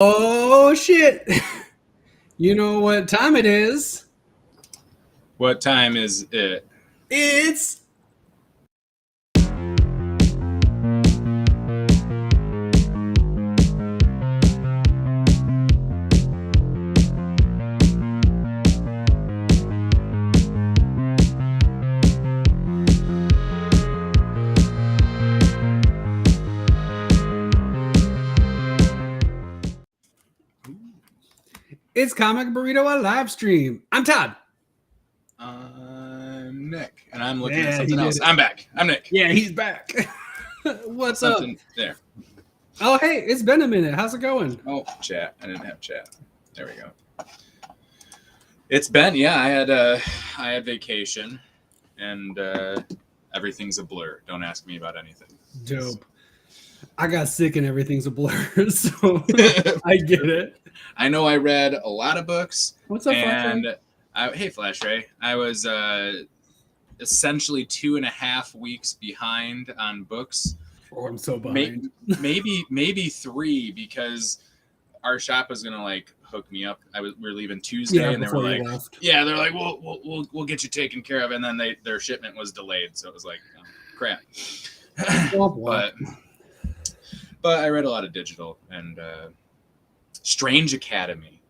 Oh shit! You know what time it is? What time is it? It's Comic Burrito on Livestream. I'm Todd. I'm Nick, and I'm looking Yeah, at something he else. did it. I'm back. I'm Nick. Yeah, he's back. What's up? Something there. Oh, hey, it's been a minute. How's it going? Oh, chat. I didn't have chat. There we go. It's been, yeah. I had vacation, and everything's a blur. Don't ask me about anything. Dope. I got sick and everything's a blur, so I get it. I know I read a lot of books. What's up, and Flash Ray? hey, Flash Ray. I was essentially 2.5 weeks behind on books. Oh, I'm so behind. Maybe 3, because our shop was gonna like hook me up. We're leaving Tuesday, and they were like, "Yeah, they're like, we'll get you taken care of," and then their shipment was delayed, so it was like, oh, crap. But I read a lot of digital and Strange Academy.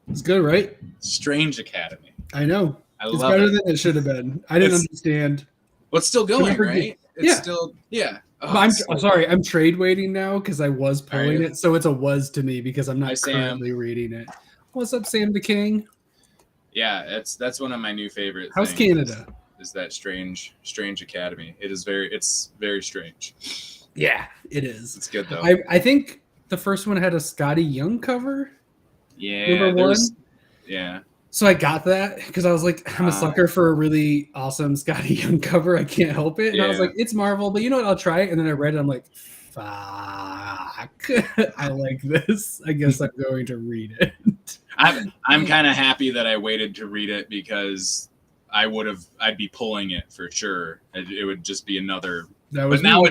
It's good, right? Strange Academy. I know. It's better than it should have been. I didn't understand. Well, it's still going, right? It's still, yeah. Oh, I'm sorry. I'm trade waiting now because I was pulling it, so it's a was to me because I'm not currently reading it. What's up, Sam the King? Yeah, that's one of my new favorite things. How's Canada? Is that Strange Academy? It's very strange. Yeah, it is. It's good though. I think the first one had a Scotty Young cover. Yeah, number 1. Yeah. So I got that because I was like, I'm a sucker for a really awesome Scotty Young cover. I can't help it. And I was like, it's Marvel, but you know what? I'll try it. And then I read it. I'm like, fuck. I like this. I guess I'm going to read it. I'm kind of happy that I waited to read it because I'd be pulling it for sure. It would just be another. But now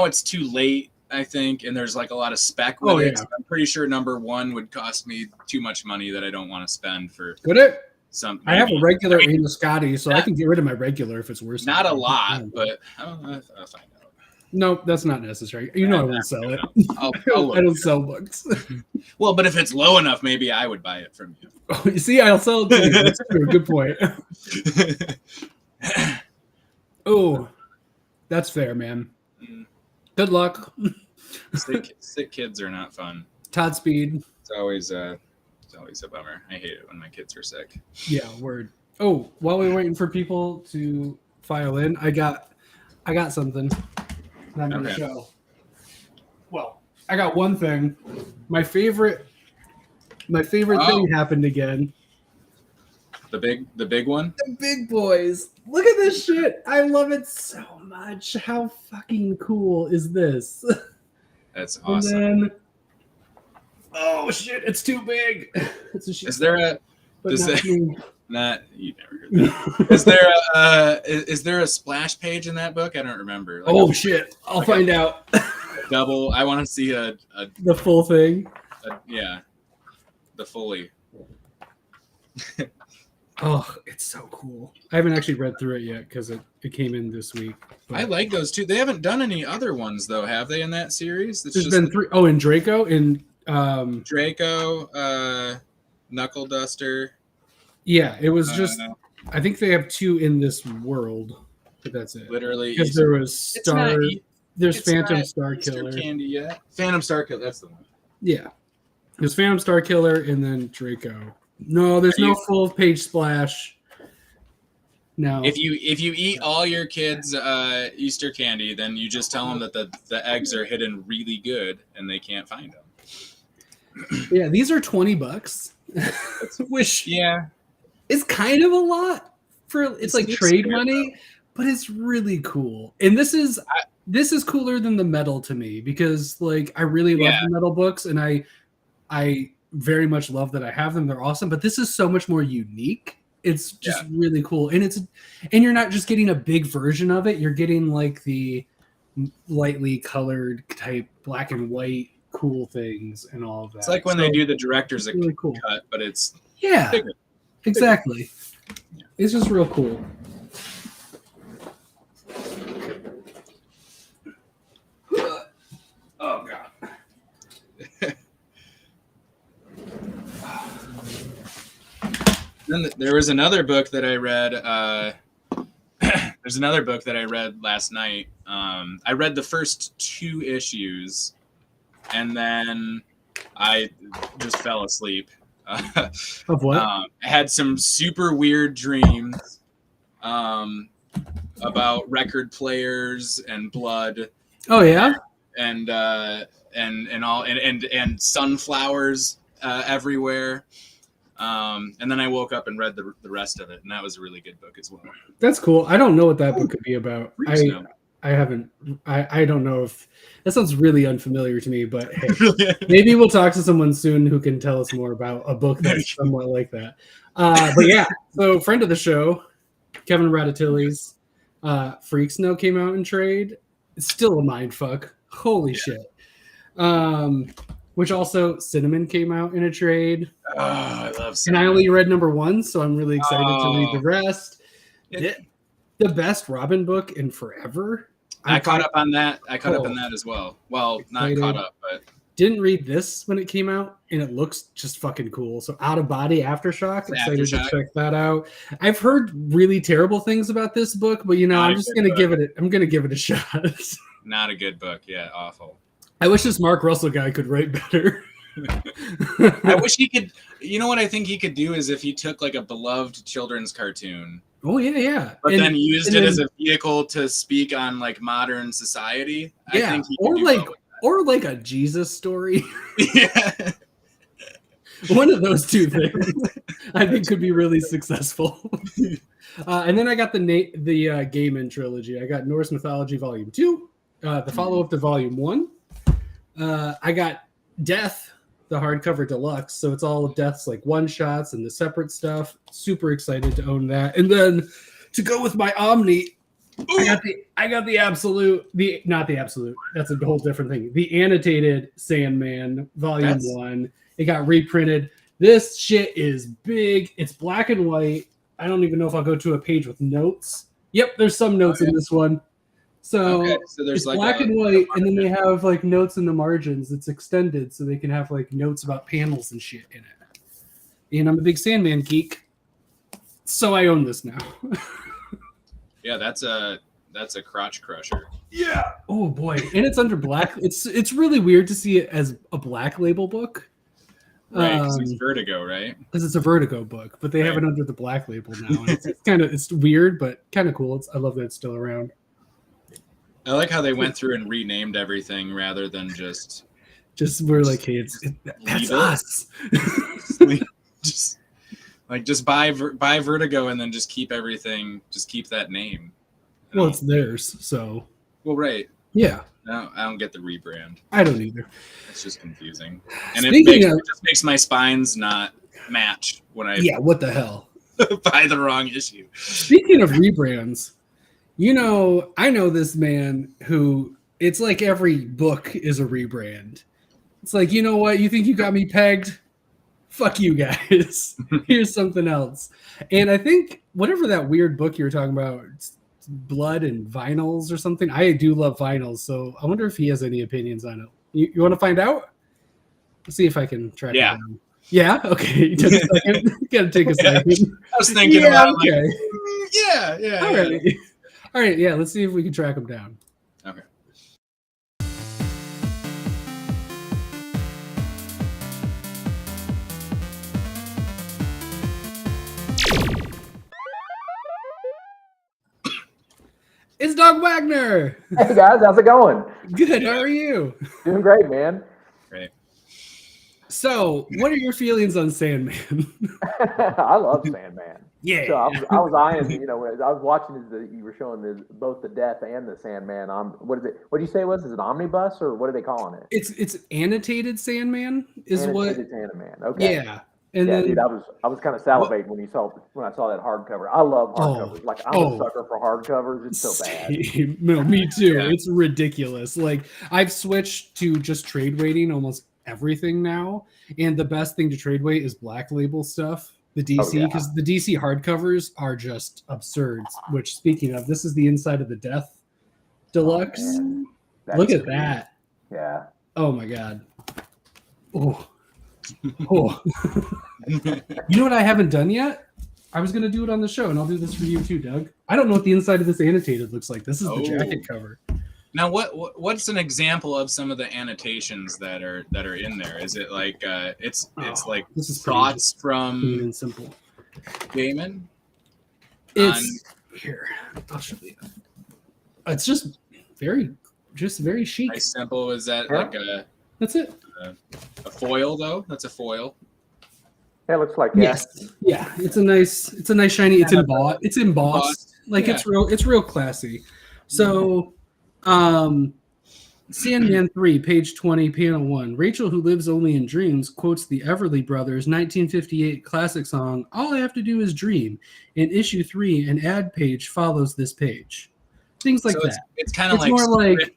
it's too late, I think, and there's like a lot of spec with it. Yeah. I'm pretty sure number 1 would cost me too much money that I don't want to spend for. Would it? Something. I have a regular and a Scotty, so I can get rid of my regular if it's worse. Not a lot, but I'll find out. No, that's not necessary. You know I won't sell it. I don't sell books. Well, but if it's low enough, maybe I would buy it from you. Oh, you see, I'll sell it to you. That's true. Good point. Oh, that's fair, man. Good luck. Sick kids are not fun. Todd Speed. It's always a bummer. I hate it when my kids are sick. Yeah, word. Oh, while we're waiting for people to file in, I got something that I'm going to show. Well, I got one thing. My favorite thing happened again. The big one? The big boys. Look at this shit. I love it so much. How fucking cool is this? That's awesome. And then, oh shit, it's too big. Is there a not you never heard that. Is there a splash page in that book? I don't remember. Like shit. I'll find out. Double. I want to see the full thing. The fully. Oh, it's so cool. I haven't actually read through it yet because it came in this week. But I like those too. They haven't done any other ones though, have they, in that series? There's been 3. Oh, and Draco and Knuckle Duster. Yeah, it was just. I think they have 2 in this world, but that's it. Literally, because there was there's Phantom Star Killer. Candy yet? Phantom Star Killer. That's the one. Yeah, there's Phantom Star Killer and then Draco. No, there's no full page splash. No. If you eat all your kids' Easter candy, then you just tell them that the eggs are hidden really good and they can't find them. Yeah, these are $20, which is kind of a lot for it's like trade money, but it's really cool. And this is cooler than the metal to me because like I really love the metal books and I very much love that I have them. They're awesome, but this is so much more unique. It's just really cool. And you're not just getting a big version of it. You're getting like the lightly colored type black and white cool things and all of that. It's like when they do the director's really cool cut, but it's bigger. Exactly. Yeah. It's just real cool. Oh God. Then there was another book that I read. There's another book that I read last night. I read the first 2 issues, and then I just fell asleep. Of what? I had some super weird dreams about record players and blood. Oh yeah. And sunflowers everywhere. And then I woke up and read the rest of it, and that was a really good book as well. That's cool. I don't know what that book could be about. I haven't. I don't know if that sounds really unfamiliar to me. But hey, maybe we'll talk to someone soon who can tell us more about a book that's somewhat like that. But yeah, so friend of the show, Kevin Ratatouille's Freaks Now came out in trade. It's still a mind fuck. Holy shit. Which also Cinnamon came out in a trade. Oh, I love Cinnamon. And I only read number 1, so I'm really excited to read the rest. The best Robin book in forever. I caught up on that. I caught up on that as well. Well, not caught up, but didn't read this when it came out, and it looks just fucking cool. So Out of Body Aftershock. Excited to check that out. I've heard really terrible things about this book, but I'm just gonna give it. I'm gonna give it a shot. Not a good book. Yeah, awful. I wish this Mark Russell guy could write better. I wish he could. You know what I think he could do is if he took like a beloved children's cartoon. Oh yeah. But then used it as a vehicle to speak on like modern society. Yeah, I think he or like a Jesus story. Yeah. One of those 2 things I think could be really successful. And then I got the Gaiman trilogy. I got Norse Mythology Volume 2, the follow-up to Volume 1. I got Death, the hardcover deluxe. So it's all of Death's like one-shots and the separate stuff. Super excited to own that. And then to go with my Omni, I got the absolute, not the absolute. That's a whole different thing. The annotated Sandman Volume 1. It got reprinted. This shit is big. It's black and white. I don't even know if I'll go to a page with notes. Yep, there's some notes in this one. So there's it's like black and white, and then they have like notes in the margins. It's extended, so they can have like notes about panels and shit in it. And I'm a big Sandman geek, so I own this now. Yeah, that's a crotch crusher. Yeah. Oh boy, and it's under black. It's really weird to see it as a black label book. Right, because it's Vertigo, right? Because it's a Vertigo book, but they have it under the black label now. And it's weird, but kind of cool. I love that it's still around. I like how they went through and renamed everything rather than just we're like, hey, that's us. just buy Vertigo and then just keep everything. Just keep that name. Well, it's theirs, so. Well, right. Yeah. No, I don't get the rebrand. I don't either. It's just confusing, and it just makes my spines not match when I. Yeah. What the hell? Buy the wrong issue. Speaking of rebrands. I know this man who it's like every book is a rebrand. It's like, you know what? You think you got me pegged? Fuck you guys. Here's something else. And I think whatever that weird book you were talking about, Blood and Vinyls or something. I do love vinyls, so I wonder if he has any opinions on it. You want to find out? Let's see if I can track it down. Yeah? Okay. Just a second. Gotta take a second. I was thinking about it. Okay. Yeah. All right. All right, yeah, let's see if we can track him down. Okay. It's Doug Wagner. Hey guys, how's it going? Good, how are you? Doing great, man. Great. So, what are your feelings on Sandman? I love Sandman. Yeah. So I was eyeing, I was watching you were showing both the Death and the Sandman. What is it? What do you say it was? Is it omnibus or what are they calling it? It's annotated Sandman is annotated Sandman. Okay. Yeah. And yeah, then, dude, I was kind of salivating when I saw that hardcover. I love hardcovers. Like I'm a sucker for hardcovers. It's so bad. No, me too. Yeah. It's ridiculous. Like I've switched to just trade weighting almost everything now, and the best thing to trade weight is Black Label stuff. The DC, because the DC hardcovers are just absurd. Which, speaking of, this is the Inside of the Death Deluxe. Look at that. Yeah. Oh my god. Oh. Oh. You know what I haven't done yet? I was going to do it on the show, and I'll do this for you too, Doug. I don't know what the inside of this annotated looks like. This is the jacket cover. Now, what's an example of some of the annotations that are in there? Is it like it's like this is thoughts from clean and simple Gaiman? It's here. I'll show you. It's just very chic. Nice, simple. Is that like a? That's it. A foil though. That's a foil. It looks like yes. Yeah. It's a nice shiny. It's embossed. It's embossed. Like it's real classy. So, Sandman 3, page 20, panel 1. Rachel, who lives only in dreams, quotes the Everly Brothers' 1958 classic song, "All I Have to Do Is Dream." In issue 3, an ad page follows this page. Things like that. It's kind of like more like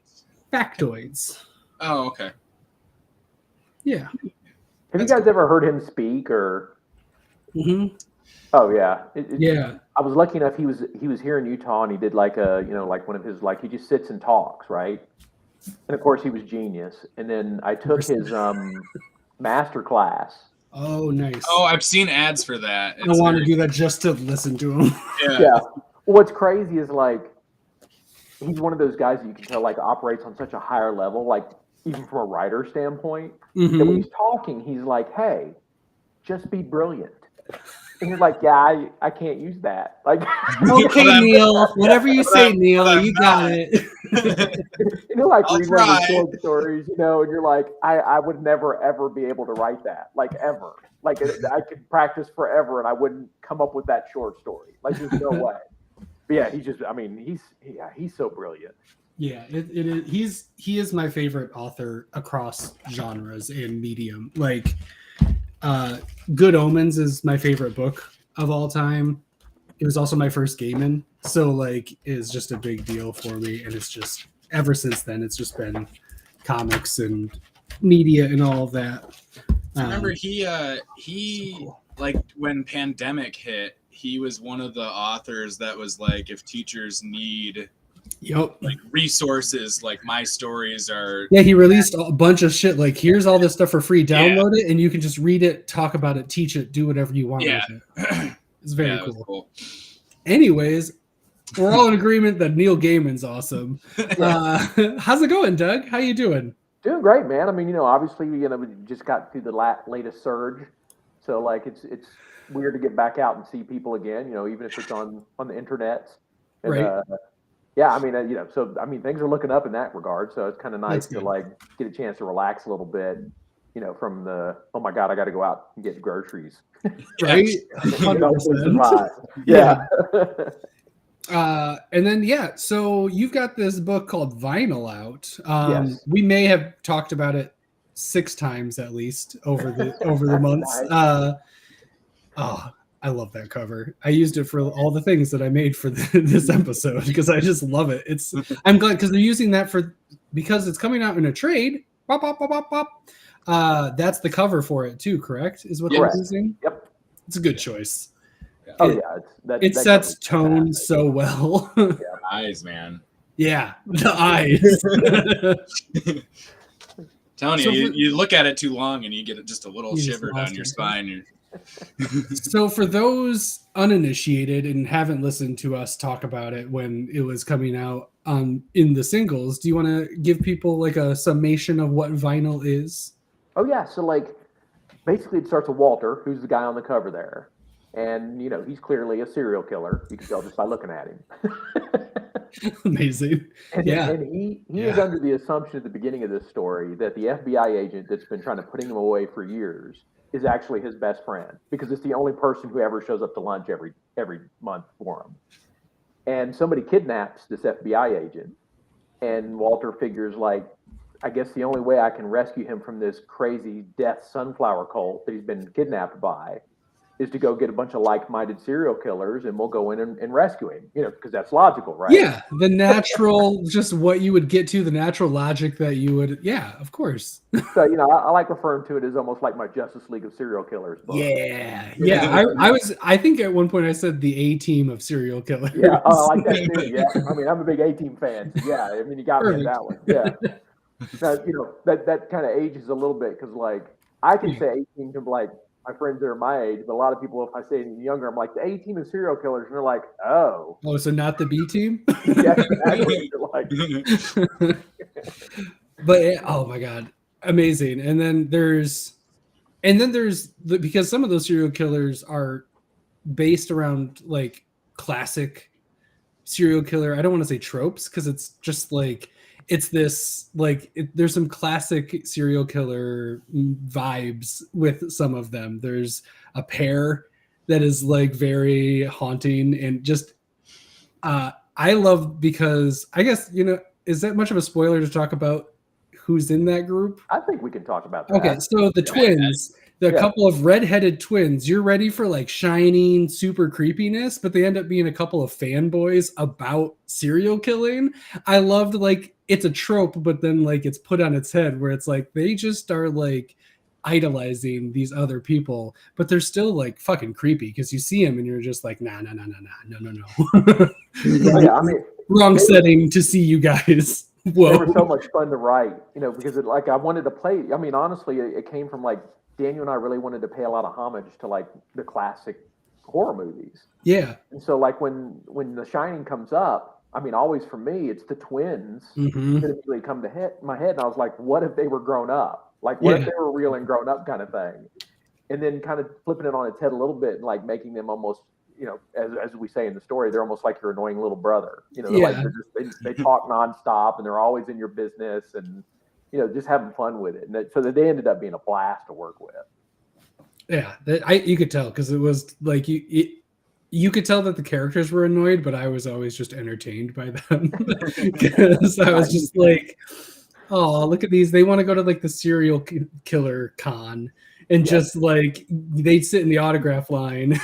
factoids. Oh, okay. Yeah. Have you guys ever heard him speak or? Mm-hmm. Oh yeah. Yeah. I was lucky enough. He was here in Utah, and he did like like one of his he just sits and talks, right? And of course, he was genius. And then I took his master class. Oh, nice. Oh, I've seen ads for that. I want to do that just to listen to him. Yeah. Well, what's crazy is like he's one of those guys that you can tell like operates on such a higher level, like even from a writer standpoint. Mm-hmm. That when he's talking, he's like, "Hey, just be brilliant." And you're like, "Yeah, I can't use that." Like, okay, Neil, whatever you say, Neil, you got it. Like reading those short stories, and you're like, I would never ever be able to write that, like ever. Like I could practice forever, and I wouldn't come up with that short story. Like there's no way. But yeah, he's so brilliant. Yeah, it is. He is my favorite author across genres and medium. Like, Good Omens is my favorite book of all time. It was also my first Gaiman, so like, it's just a big deal for me. And it's just ever since then, it's just been comics and media and all of that. I remember he like when pandemic hit, he was one of the authors that was like, if teachers need like resources, like my stories are. Yeah, he released a bunch of shit. Like, here's all this stuff for free. Download it, and you can just read it, talk about it, teach it, do whatever you want with it. It's very cool. Anyways, we're all in agreement that Neil Gaiman's awesome. How's it going, Doug? How you doing? Doing great, man. I mean, obviously, we just got through the latest surge, so like it's weird to get back out and see people again. Even if it's on the internet. And, right. Yeah, I mean, so I mean, things are looking up in that regard. So it's kind of nice to like get a chance to relax a little bit, from the oh my god, I got to go out and get groceries, right? 100%. Yeah. And then so you've got this book called Vinyl out. Yes. We may have talked about it 6 times at least over the months. Nice. I love that cover. I used it for all the things that I made for this episode because I just love it. I'm glad because they're using that because it's coming out in a trade. Bop, bop, bop, bop, bop. That's the cover for it too, correct? Is what they're using? Yep. It's a good choice. Oh yeah, it sets tone so well. Yeah, eyes, man. Yeah, the eyes. Telling you, you look at it too long and you get just a little shiver down your spine. So for those uninitiated and haven't listened to us talk about it when it was coming out in the singles, do you want to give people like a summation of what Vinyl is? Oh yeah, so like basically it starts with Walter, who's the guy on the cover there. And he's clearly a serial killer. You can tell just by looking at him. Amazing. And he is under the assumption at the beginning of this story that the FBI agent that's been trying to put him away for years is actually his best friend because it's the only person who ever shows up to lunch every month for him. And somebody kidnaps this FBI agent, and Walter figures like, I guess the only way I can rescue him from this crazy death sunflower cult that he's been kidnapped by is to go get a bunch of like-minded serial killers, and we'll go in and rescue him, because that's logical, right? Yeah, the natural, just what you would get to, the natural logic that you would, yeah, of course. So, I like referring to it as almost like my Justice League of Serial Killers book. Yeah. I think at one point I said the A-team of serial killers. Yeah, I like that too. Yeah, I mean, I'm a big A-team fan. So yeah, I mean, you got me in that one. Yeah. Now, that kind of ages a little bit because, like, I can say A-team to, like, my friends that are my age, but a lot of people, if I say anything younger, I'm like, the A-team is serial killers, and they're like, oh. Oh, so not the B-team? Yeah, exactly. But, oh my God, amazing. And then there's because some of those serial killers are based around, like, classic serial killer. I don't want to say tropes because it's just like, it's this, like, there's some classic serial killer vibes with some of them. There's a pair that is, like, very haunting, and just I love, because I guess, is that much of a spoiler to talk about who's in that group? I think we can talk about that. Okay, so the twins, the couple of redheaded twins, you're ready for, like, shining super creepiness, but they end up being a couple of fanboys about serial killing. I loved, like, it's a trope, but then, like, it's put on its head where it's like they just are, like, idolizing these other people, but they're still, like, fucking creepy because you see them and you're just like, no. Yeah, I mean, wrong setting to see you guys. Whoa. They were so much fun to write, because I wanted to play. I mean, honestly, it came from, like, Daniel and I really wanted to pay a lot of homage to, like, the classic horror movies. Yeah. And so, like, when The Shining comes up, I mean, always for me, it's the twins that immediately come to my head. And I was like, what if they were grown up? Like, what if they were real and grown up kind of thing? And then kind of flipping it on its head a little bit and, like, making them almost, as we say in the story, they're almost like your annoying little brother. They talk nonstop and they're always in your business and, just having fun with it. And so they ended up being a blast to work with. Yeah, you could tell because it was like you could tell that the characters were annoyed, but I was always just entertained by them because I was just like, oh, look at these. They want to go to, like, the serial killer con and just, like, they'd sit in the autograph line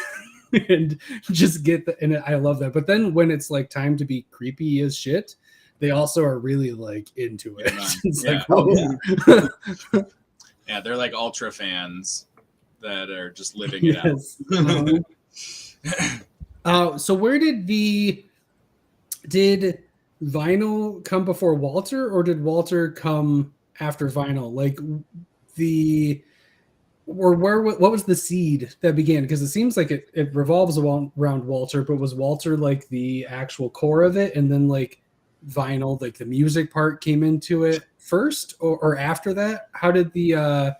and just and I love that. But then when it's, like, time to be creepy as shit, they also are really, like, into it. Yeah, they're like ultra fans that are just living it out. So where did Vinyl come before Walter, or did Walter come after Vinyl? Like, what was the seed that began? Because it seems like it revolves around Walter, but was Walter, like, the actual core of it, and then, like, Vinyl, like, the music part came into it first, or after that? How did the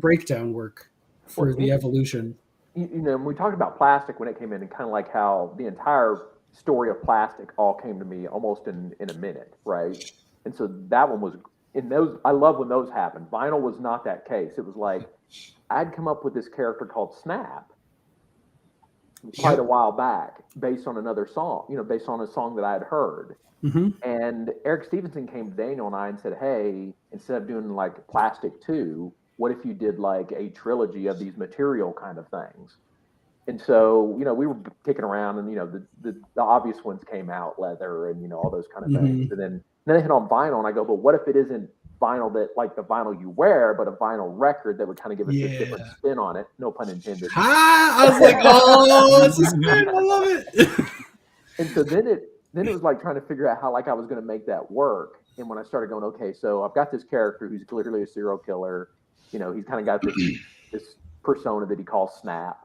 breakdown work for the evolution? When we talked about Plastic when it came in, and kind of like how the entire story of Plastic all came to me almost in a minute, right? And so that one was in those. I love when those happened. Vinyl was not that case. It was like I'd come up with this character called Snap quite a while back, based on another song, based on a song that I had heard. And Eric Stevenson came to Daniel and I and said, hey, instead of doing, like, Plastic 2, what if you did, like, a trilogy of these material kind of things? And so, we were kicking around, and, the obvious ones came out, Leather and, all those kind of things. And then I hit on Vinyl, and I go, but what if it isn't vinyl that, like, the vinyl you wear, but a vinyl record that would kind of give us a different spin on it? No pun intended. I was like, oh, this is good. I love it. And so then it was like trying to figure out how, like, I was going to make that work. And when I started going, okay, so I've got this character who's clearly a serial killer. He's kind of got this persona that he calls Snap.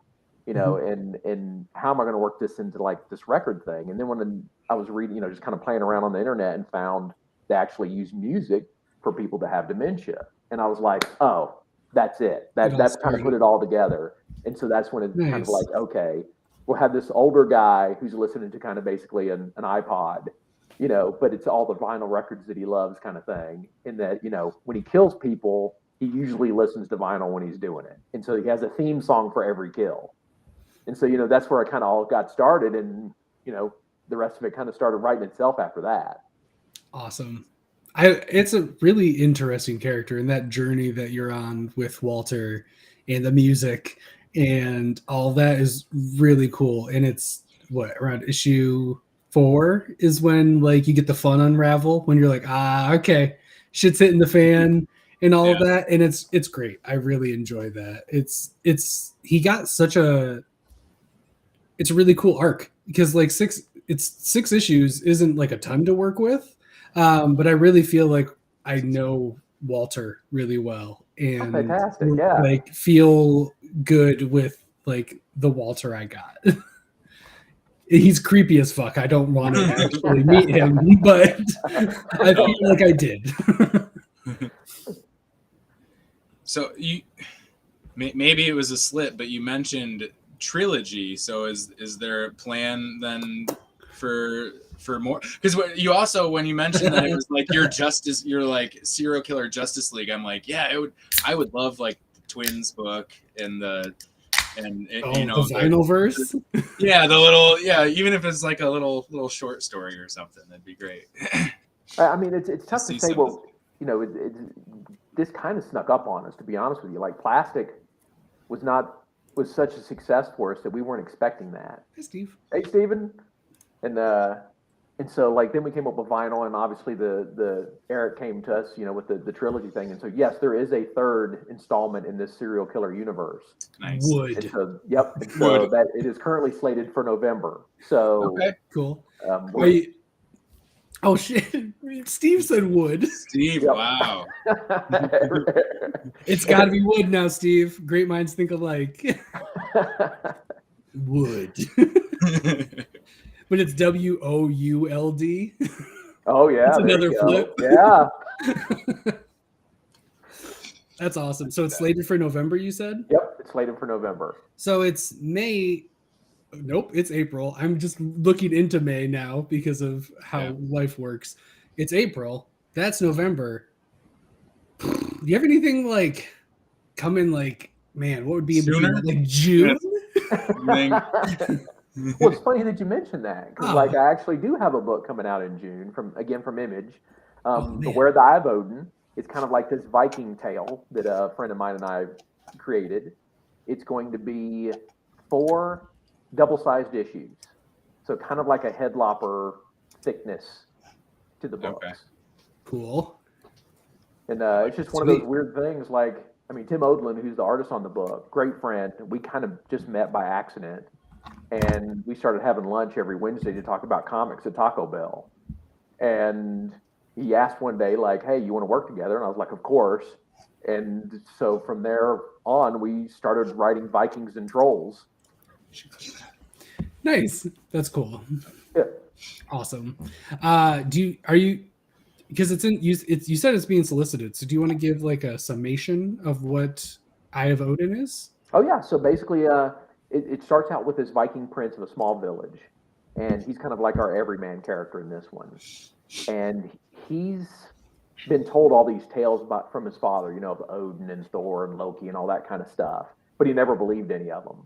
And how am I going to work this into, like, this record thing? And then when I was reading, just kind of playing around on the internet, and found they actually use music for people to have dementia. And I was like, oh, that's it. That's kind of put it all together. And so that's when it's kind of like, okay, we'll have this older guy who's listening to kind of basically an iPod, but it's all the vinyl records that he loves kind of thing. And that, when he kills people, he usually listens to vinyl when he's doing it. And so he has a theme song for every kill. And so, that's where I kind of all got started. And, the rest of it kind of started writing itself after that. Awesome. It's a really interesting character, and that journey that you're on with Walter and the music and all that is really cool. And it's around issue 4 is when like you get the fun unravel when you're like, okay, shit's hitting the fan and all of that. And it's great. I really enjoy that. He got it's a really cool arc because like 6 issues isn't like a ton to work with. But I really feel like I know Walter really well and fantastic, like feel good with like the Walter I got. He's creepy as fuck. I don't want to actually meet him, but I feel like I did. So maybe it was a slip, but you mentioned trilogy. So is there a plan then for more? Because you also, when you mentioned that it was like your like serial killer Justice League, I'm like, I would love like the Twins book and the Vinylverse. The little even if it's like a little short story or something, that'd be great. I mean, it's tough to say. Well, this kind of snuck up on us, to be honest with you. Like Plastic was such a success for us that we weren't expecting that. Hey, Steve. Hey, Steven. And so like then we came up with Vinyl, and obviously the Eric came to us, with the trilogy thing. And so yes, there is a third installment in this serial killer universe. Nice. Wood. And so, yep. And so that it is currently slated for November. So okay, cool. Oh shit! Steve said wood. Steve, yep. Wow. It's got to be wood now, Steve. Great minds think alike. Wood. But it's WOULD. Oh yeah, that's another flip. Yeah. That's awesome. So it's slated for November, you said? Yep, it's slated for November. So it's May. Nope, it's April. I'm just looking into May now because of how life works. It's April. That's November. Do you have anything like coming? Like, man, what would be sooner? Like June? Well, it's funny that you mentioned that because, like, I actually do have a book coming out in June from Image. Where the Eye of Odin. It's kind of like this Viking tale that a friend of mine and I created. It's going to be 4 double-sized issues, so kind of like a headlopper thickness to the books. Okay. Cool. And it's just one of those weird things. Like, I mean, Tim Odlin, who's the artist on the book, great friend. We kind of just met by accident. And we started having lunch every Wednesday to talk about comics at Taco Bell. And he asked one day, like, hey, you want to work together? And I was like, of course. And so from there on, we started writing Vikings and Trolls. Nice. That's cool. Yeah. Awesome. Because you said it's being solicited. So do you want to give like a summation of what Eye of Odin is? Oh, yeah. So basically, it starts out with this Viking prince of a small village, and he's kind of like our everyman character in this one. And he's been told all these tales from his father, of Odin and Thor and Loki and all that kind of stuff, but he never believed any of them.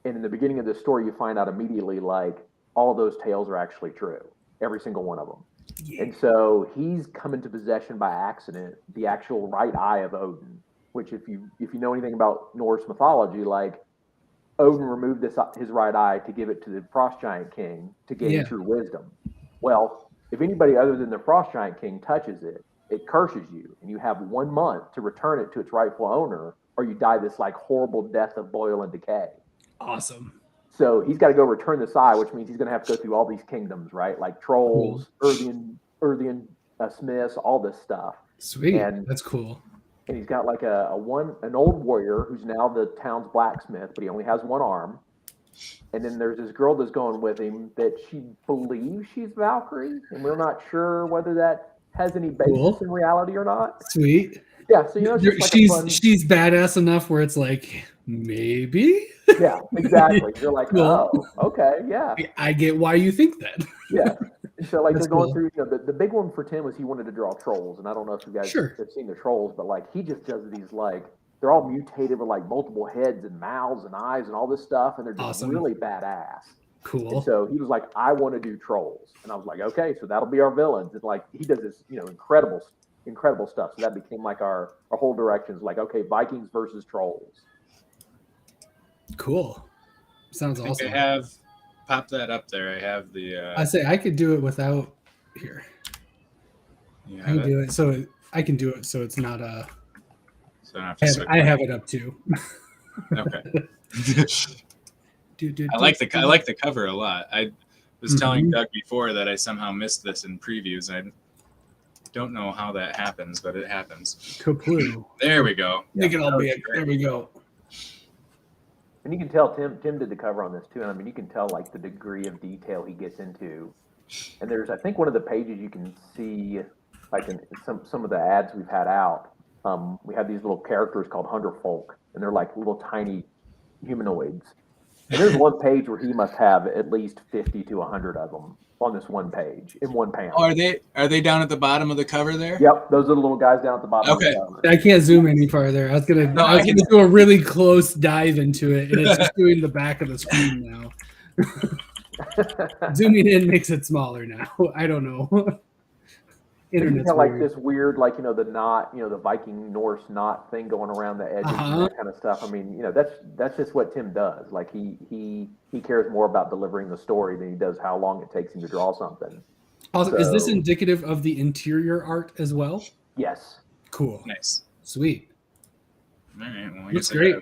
And in the beginning of the story, you find out immediately, like, all of those tales are actually true, every single one of them. Yeah. And so he's come into possession by accident the actual right eye of Odin, which if you know anything about Norse mythology, like, Odin removed his right eye to give it to the Frost Giant King to gain true wisdom. Well, if anybody other than the Frost Giant King touches it, it curses you, and you have 1 month to return it to its rightful owner, or you die this like horrible death of boil and decay. Awesome. So he's got to go return this eye, which means he's going to have to go through all these kingdoms, right? Like trolls, Earthian smiths, all this stuff. Sweet. And that's cool. And he's got like an old warrior who's now the town's blacksmith, but he only has 1 arm. And then there's this girl that's going with him that she believes she's Valkyrie, and we're not sure whether that has any basis in reality or not. Sweet. Yeah, so she's badass enough where it's like maybe. Yeah, exactly. You're like, oh, okay, yeah. I get why you think that. Yeah. So like they're going through, the big one for Tim was he wanted to draw trolls, and I don't know if you guys have seen the trolls, but like he just does these like they're all mutated with like multiple heads and mouths and eyes and all this stuff, and they're just really badass. Cool. And so he was like, I want to do trolls. And I was like, okay, so that'll be our villains. And like, he does this, incredible stuff. So that became like our whole directions. Like, okay, Vikings versus trolls. Cool. Sounds awesome. I have pop that up there. I have the. I say I could do it without here. Yeah, I can do it. So I can do it. So it's not a. So I have it up too. Okay. I like the cover a lot. I was telling Doug before that I somehow missed this in previews. I don't know how that happens, but it happens. Kaplu. There we go. Make it all big. There we go. And you can tell Tim did the cover on this too. And I mean, you can tell like the degree of detail he gets into. And there's, I think, one of the pages you can see, like in some of the ads we've had out. We have these little characters called Hunter Folk, and they're like little tiny humanoids. And there's one page where he must have at least 50 to 100 of them on this one page in one panel. Oh, are they down at the bottom of the cover there? Yep, those are the little guys down at the bottom. Okay. Of the cover. I can't zoom any farther. I was gonna do a really close dive into it, and it's just doing the back of the screen now. Zooming in makes it smaller now. I don't know. You have like this weird, like, the knot, the Viking Norse knot thing going around the edges and that kind of stuff. I mean, that's just what Tim does. Like he cares more about delivering the story than he does how long it takes him to draw something. Also, is this indicative of the interior art as well? Yes. Cool. Nice. Sweet. All right. Well, I Looks guess great.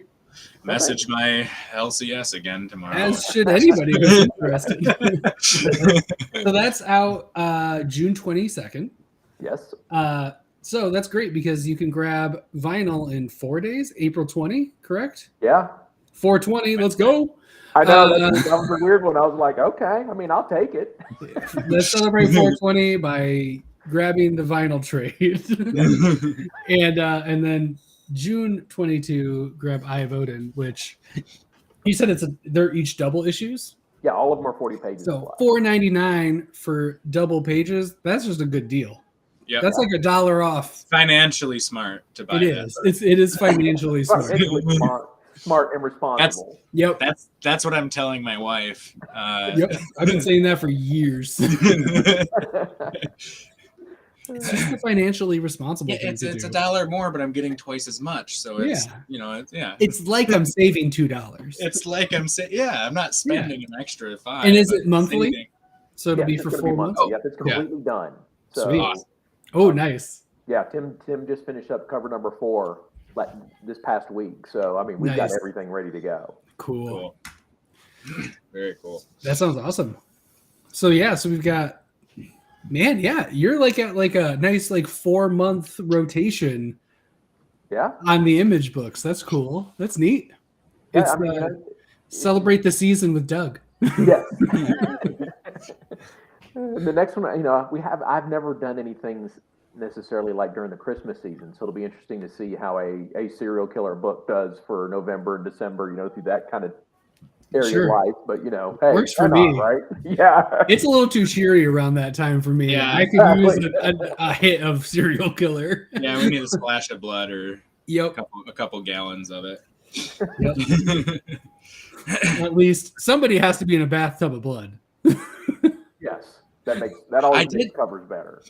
Message my LCS again tomorrow. As should anybody who's interested. So that's out June 22nd. Yes. So that's great because you can grab vinyl in 4 days, April 20, correct? Yeah. 420, let's go. I know, that was a weird one. I was like, okay, I mean, I'll take it. Let's celebrate 420 by grabbing the vinyl trade. and then June 22, grab Eye of Odin, which you said they're each double issues? Yeah, all of them are 40 pages. So $4.99 for double pages, that's just a good deal. Yep. That's like $1 off. Financially smart to buy. It is. It is financially smart. Smart and responsible. That's what I'm telling my wife. Yep, I've been saying that for years. It's just a financially responsible thing it's to do. $1 more, but I'm getting twice as much. So it's It's like I'm saving $2. It's like I'm not spending an extra $5. And is it monthly? Saving. So it'll be for 4 months. Yep, it's completely done. So, sweet. Oh, nice. Yeah, Tim just finished up cover number 4 this past week. So I mean, we've got everything ready to go. Cool. Very cool. That sounds awesome. So we've got. Man, you're like at like a nice 4-month rotation. Yeah. On the image books. That's cool. That's neat. Yeah, it's celebrate the season with Doug. Yes. The next one, I've never done anything necessarily like during the Christmas season, so it'll be interesting to see how a serial killer book does for November and December. Through that kind of area of life, but hey, works for me, right? Yeah, it's a little too cheery around that time for me. Yeah, I could use a hit of serial killer. Yeah, we need a splash of blood or a couple gallons of it. Yep. At least somebody has to be in a bathtub of blood. Yes, that always makes covers better.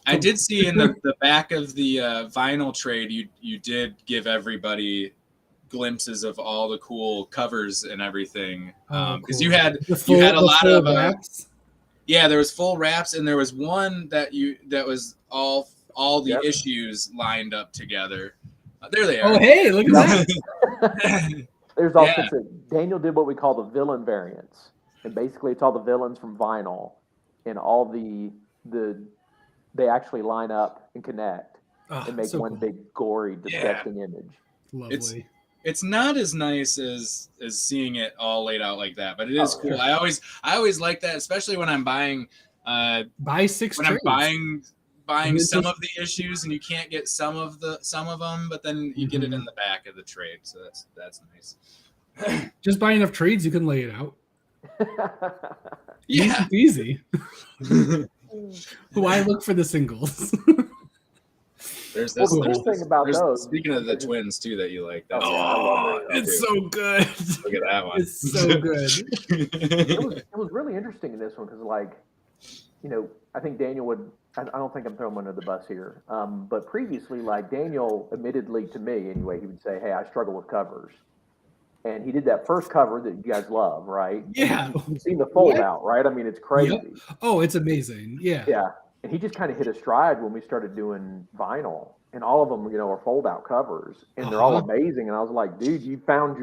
I did see in the back of the vinyl trade, you did give everybody glimpses of all the cool covers and everything, because cool. you had a lot of wraps. There was full wraps, and there was one that was all the issues lined up together. There they are. Oh, hey, look at that. There's also Daniel did what we call the villain variants, and basically it's all the villains from vinyl, and all they actually line up and connect and make one big gory, disgusting image. Lovely. It's not as nice as seeing it all laid out like that, but it is cool. Sure. I always like that, especially when I'm buying buy 6 when trades. I'm buying some of the issues and you can't get some of them, but then you get it in the back of the trade, so that's nice. Just buy enough trades, you can lay it out. Yeah, easy. Why look for the singles? There's this. Well, the cool thing about those. Speaking of the twins too, that you like. That's it's so good. Look at that one. It's so good. It was really interesting in this one because, like, you know, I think Daniel would. I don't think I'm throwing him under the bus here. But previously, like Daniel, admittedly to me anyway, he would say, "Hey, I struggle with covers." And he did that first cover that you guys love, right? Yeah. You've seen the fold out, right? I mean, it's crazy. Yep. Oh, it's amazing. Yeah. Yeah. And he just kind of hit a stride when we started doing vinyl. And all of them, you know, are fold out covers. And they're all amazing. And I was like, dude, you found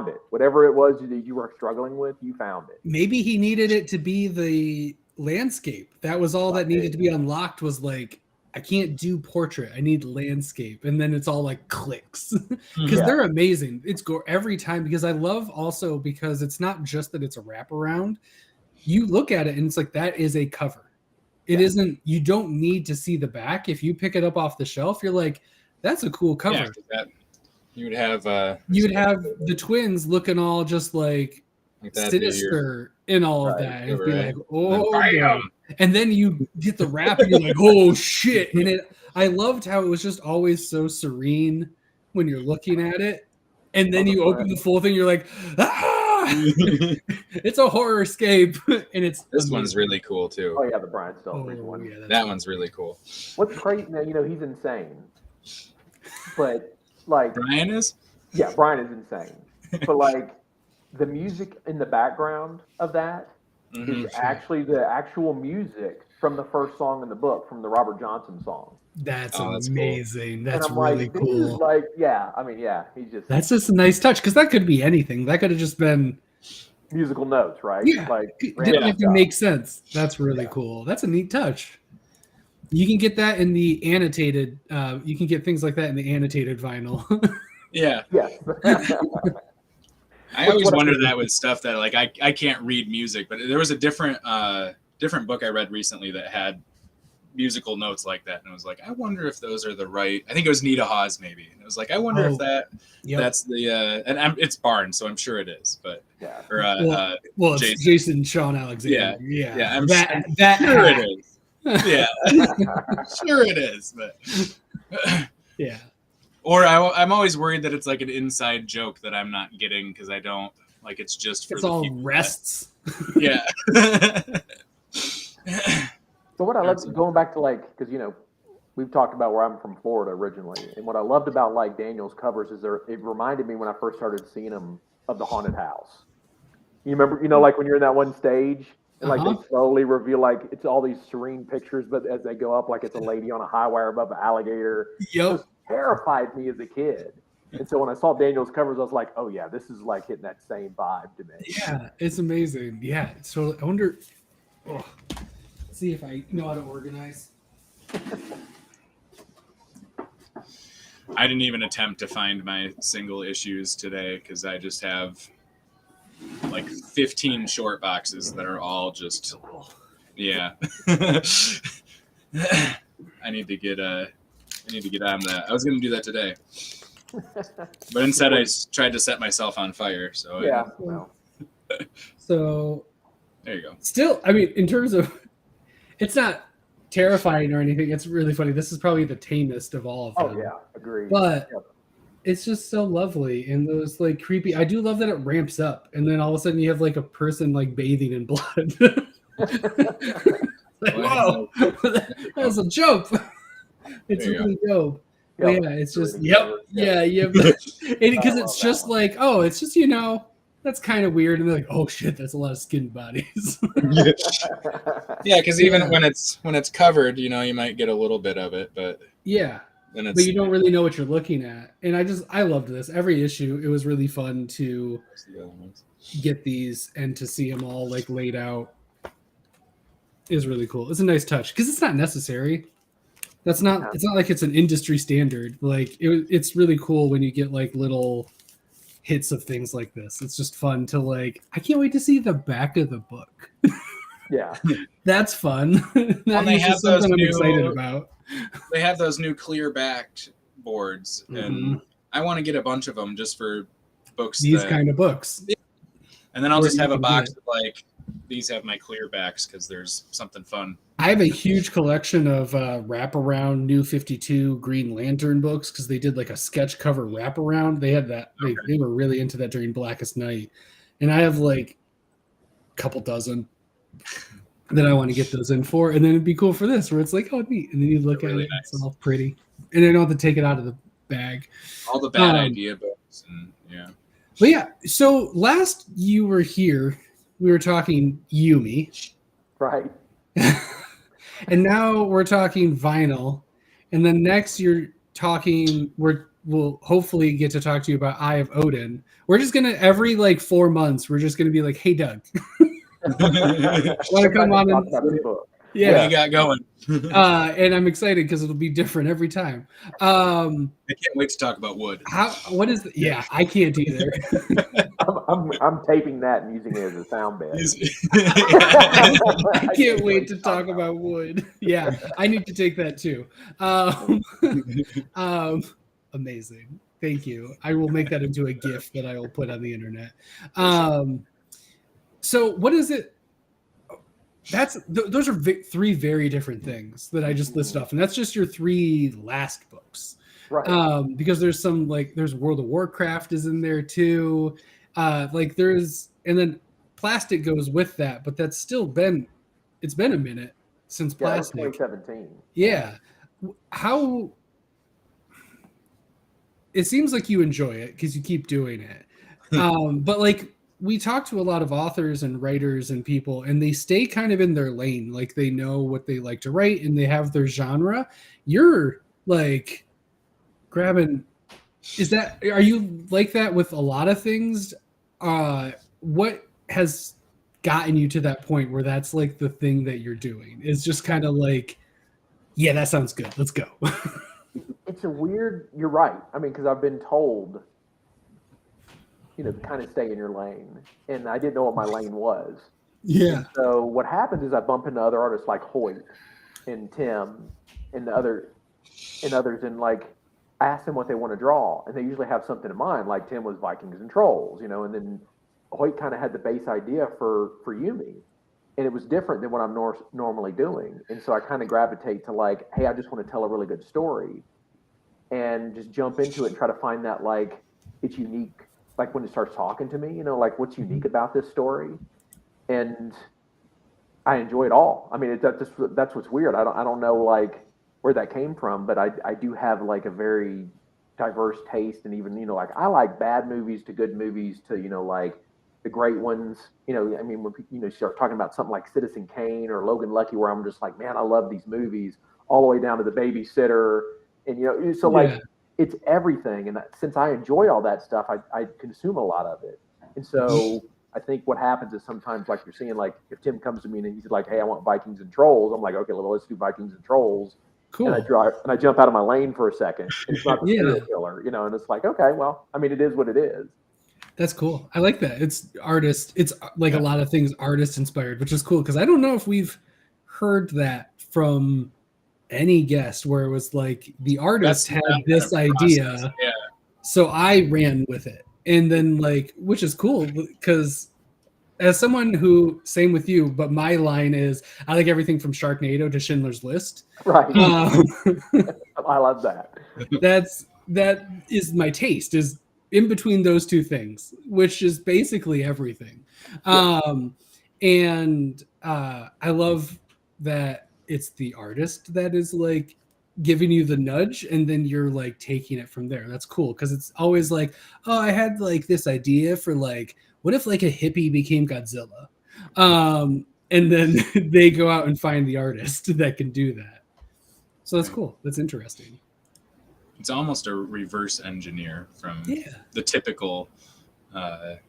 it. Whatever it was that you were struggling with, you found it. Maybe he needed it to be the landscape. That was all that needed to be unlocked, was like, I can't do portrait. I need landscape. And then it's all like clicks because they're amazing. It's every time, because I love also because it's not just that it's a wraparound. You look at it and it's like, that is a cover. It isn't, you don't need to see the back. If you pick it up off the shelf, you're like, that's a cool cover. Yeah, you would have the twins looking all just like sinister in all of that. It'd be like, oh, and then you get the wrap and you're like, oh shit. And I loved how it was just always so serene when you're looking at it. And then you open the full thing, you're like, ah! It's a horror escape. And this one's really cool too. Oh yeah, the Brian Stelfreeze one. Yeah, that one's really cool. What's crazy now, you know, he's insane. But like Brian is? Yeah, Brian is insane. But like the music in the background of that is actually the actual music from the first song in the book, from the Robert Johnson song. That's amazing. Cool. That's really cool. Like, yeah, I mean, yeah, he's just. That's just a nice touch, because that could be anything. That could have just been musical notes, right? Yeah, like didn't have to make sense. That's really cool. That's a neat touch. You can get that in the annotated. You can get things like that in the annotated vinyl. Yeah. I always wonder that with stuff that like I can't read music, but there was a different book I read recently that had musical notes like that, and I was like, I wonder if those are the right. I think it was Nita Hawes maybe, and I was like, I wonder if that's the it's Barnes, so I'm sure it is, but it's Jason Sean Alexander. Yeah, I'm that sure it is. Yeah, sure it is, but yeah. Or I'm always worried that it's like an inside joke that I'm not getting because I don't like it's just for it's the all people rests. Yeah. So what I love going back to like, because you know we've talked about where I'm from, Florida originally, and what I loved about like Daniel's covers is it reminded me when I first started seeing them of the haunted house. You remember, you know, like when you're in that one stage and like they slowly reveal like it's all these serene pictures, but as they go up, like it's a lady on a high wire above an alligator. Yep. Terrified me as a kid. And so when I saw Daniel's covers, I was like, oh yeah, this is like hitting that same vibe to me. Yeah, it's amazing. Yeah. So I wonder, see if I know how to organize. I didn't even attempt to find my single issues today because I just have like 15 short boxes that are all just, yeah. I need to get on that. I was going to do that today, but instead I tried to set myself on fire. So So there you go. Still, I mean, in terms of, it's not terrifying or anything. It's really funny. This is probably the tamest of all of them. Oh yeah, agreed. But it's just so lovely, and those like creepy. I do love that it ramps up, and then all of a sudden you have like a person like bathing in blood. Like, whoa, that's a joke. It's really dope. Yep. Yeah, it's just because it's just like, oh, it's just, you know, that's kind of weird, and they're like, oh shit, that's a lot of skin bodies. Yeah, because even when it's covered, you know, you might get a little bit of it, but but you don't really know what you're looking at. And I loved this every issue. It was really fun to get these and to see them all like laid out. Is really cool. It's a nice touch because it's not necessary. It's not like it's an industry standard. Like it's really cool when you get like little hits of things like this. It's just fun to like, I can't wait to see the back of the book. Yeah. That's fun. They have those I'm excited about. They have those new clear backed boards, and I want to get a bunch of them just for books. These kind of books. And then I'll just have a box of like these have my clear backs because there's something fun. I have a huge collection of wraparound New 52 Green Lantern books because they did like a sketch cover wraparound. They had that. They were really into that during Blackest Night. And I have like a couple dozen that I want to get those in for. And then it'd be cool for this where it's like, oh, neat. And then you look at it, nice. It's all pretty. And I don't have to take it out of the bag. All the bad idea books. And yeah. But yeah, so last you were here, we were talking YUMI. Right. And now we're talking vinyl. And then next you're talking, we'll hopefully get to talk to you about Eye of Odin. We're just going to, every like 4 months, we're just going to be like, hey, Doug. Want to come on and yeah, what you got going? And I'm excited because it'll be different every time. I can't wait to talk about wood. What is yeah, I can't either. I'm taping that and using it as a sound bed. I can't wait to talk about wood. Yeah, I need to take that too. Amazing. Thank you. I will make that into a GIF that I will put on the internet. So what is it? Those are three very different things that I just listed off, and that's just your 3 last books, right? Because there's some like there's World of Warcraft is in there too, and then Plastic goes with that, but that's still it's been a minute since Plastic. 2017. Yeah, how? It seems like you enjoy it because you keep doing it, but like. We talk to a lot of authors and writers and people, and they stay kind of in their lane. Like they know what they like to write and they have their genre. You're like grabbing, are you like that with a lot of things? What has gotten you to that point where that's like the thing that you're doing? It's just kind of like, yeah, that sounds good. Let's go. It's you're right. I mean, because I've been told, kind of stay in your lane. And I didn't know what my lane was. Yeah. And so what happens is I bump into other artists like Hoyt and Tim and others, and like I ask them what they want to draw, and they usually have something in mind. Like Tim was Vikings and Trolls, and then Hoyt kind of had the base idea for YUMI, and it was different than what I'm normally doing. And so I kind of gravitate to like, hey, I just want to tell a really good story, and just jump into it and try to find that like it's unique. Like when it starts talking to me, like what's unique about this story, and I enjoy it all. I mean, that's what's weird. I don't know like where that came from, but I do have like a very diverse taste, and even like I like bad movies to good movies to like the great ones. I mean, when you start talking about something like Citizen Kane or Logan Lucky, where I'm just like, man, I love these movies, all the way down to The Babysitter, and so like. Yeah. It's everything. And since I enjoy all that stuff, I consume a lot of it. And so I think what happens is sometimes, like you're saying, like if Tim comes to me and he's like, hey, I want Vikings and Trolls. I'm like, okay, well, let's do Vikings and Trolls. Cool. And I jump out of my lane for a second. It's not the serial killer, and it's like, okay, well, I mean, it is what it is. That's cool. I like that. It's artist. It's like a lot of things artist inspired, which is cool. Cause I don't know if we've heard that from any guest where it was like the artist had this idea, so I ran with it, and then like, which is cool because as someone who, same with you, but my line is I like everything from Sharknado to Schindler's List. Right. I love that. That is my taste, is in between those two things, which is basically everything. And I love that it's the artist that is like giving you the nudge, and then you're like taking it from there. That's cool because it's always like, oh, I had like this idea for like, what if like a hippie became Godzilla, and then they go out and find the artist that can do that. So that's cool. That's interesting. It's almost a reverse engineer from the typical, But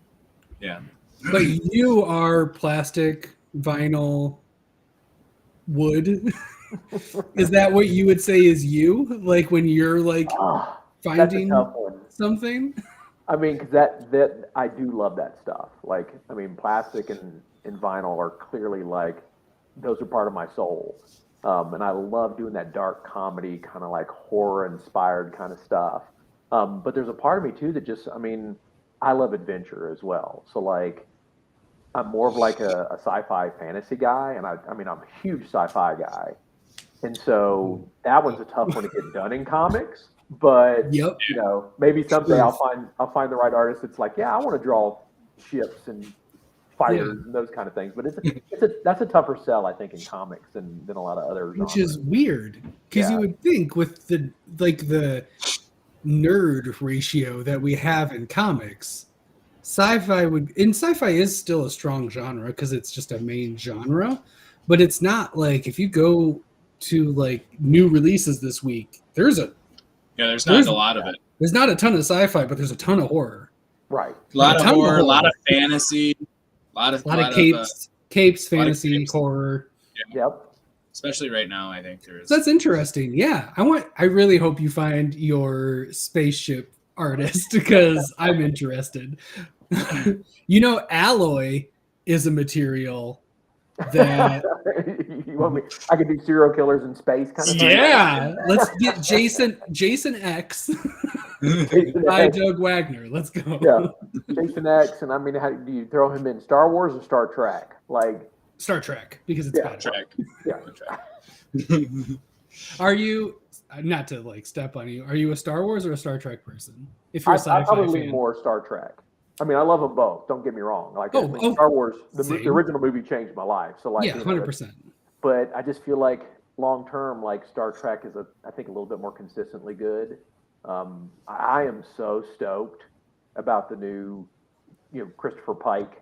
you are plastic, vinyl, wood. Is that what you would say is you? Like when you're like finding something? I mean, because that I do love that stuff. Like, I mean, plastic and vinyl are clearly like those are part of my soul. And I love doing that dark comedy, kind of like horror inspired kind of stuff. But there's a part of me too that just, I mean, I love adventure as well. So like, I'm more of like a sci-fi fantasy guy, and I mean, I'm a huge sci-fi guy, and so that one's a tough one to get done in comics. But you know, maybe someday I'll find the right artist that's like, yeah, I want to draw ships and fighters and those kind of things. But that's a tougher sell, I think, in comics than a lot of other genres. Which is weird because you would think with the nerd ratio that we have in comics, sci-fi is still a strong genre because it's just a main genre, but it's not like if you go to like new releases this week, there's not a lot of it. There's not a ton of sci-fi, but there's a ton of horror. Right. A lot of horror, a lot of fantasy, a lot of capes, fantasy, horror. Yeah. Yep. Especially right now, I think there is. So that's interesting. Yeah, I really hope you find your spaceship artist because I'm interested. You know, alloy is a material that you want me? I could do serial killers in space, kind of thing. Yeah, let's get Jason X by Doug Wagner. Let's go. Yeah, Jason X, and I mean, how do you throw him in Star Wars or Star Trek? Like Star Trek because it's better. Trek. Yeah. Are you not to like step on you? Are you a Star Wars or a Star Trek person? If you're a sci-fi I probably fan. lean more Star Trek. I mean, I love them both. Don't get me wrong. Like Star Wars, the original movie changed my life. So like, 100%. But I just feel like long term, like Star Trek is I think a little bit more consistently good. I am so stoked about the new, Christopher Pike.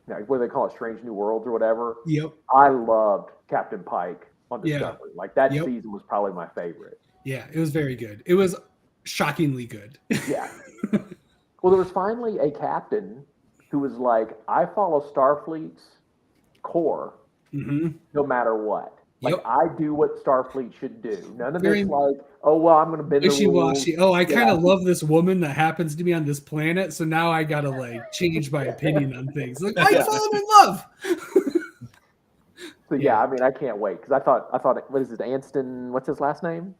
What do they call it? Strange New Worlds or whatever. Yep. I loved Captain Pike on Discovery. Like that season was probably my favorite. Yeah, it was very good. It was shockingly good. Yeah. Well, there was finally a captain who was like, I follow Starfleet's core no matter what. Like, I do what Starfleet should do. None of this like, oh, well, I'm going to bend the rules. Oh, I kind of love this woman that happens to be on this planet, so now I got to, like, change my opinion on things. Like, I fall in love! So, I mean, I can't wait. Because I thought, what is it, Anston, what's his last name?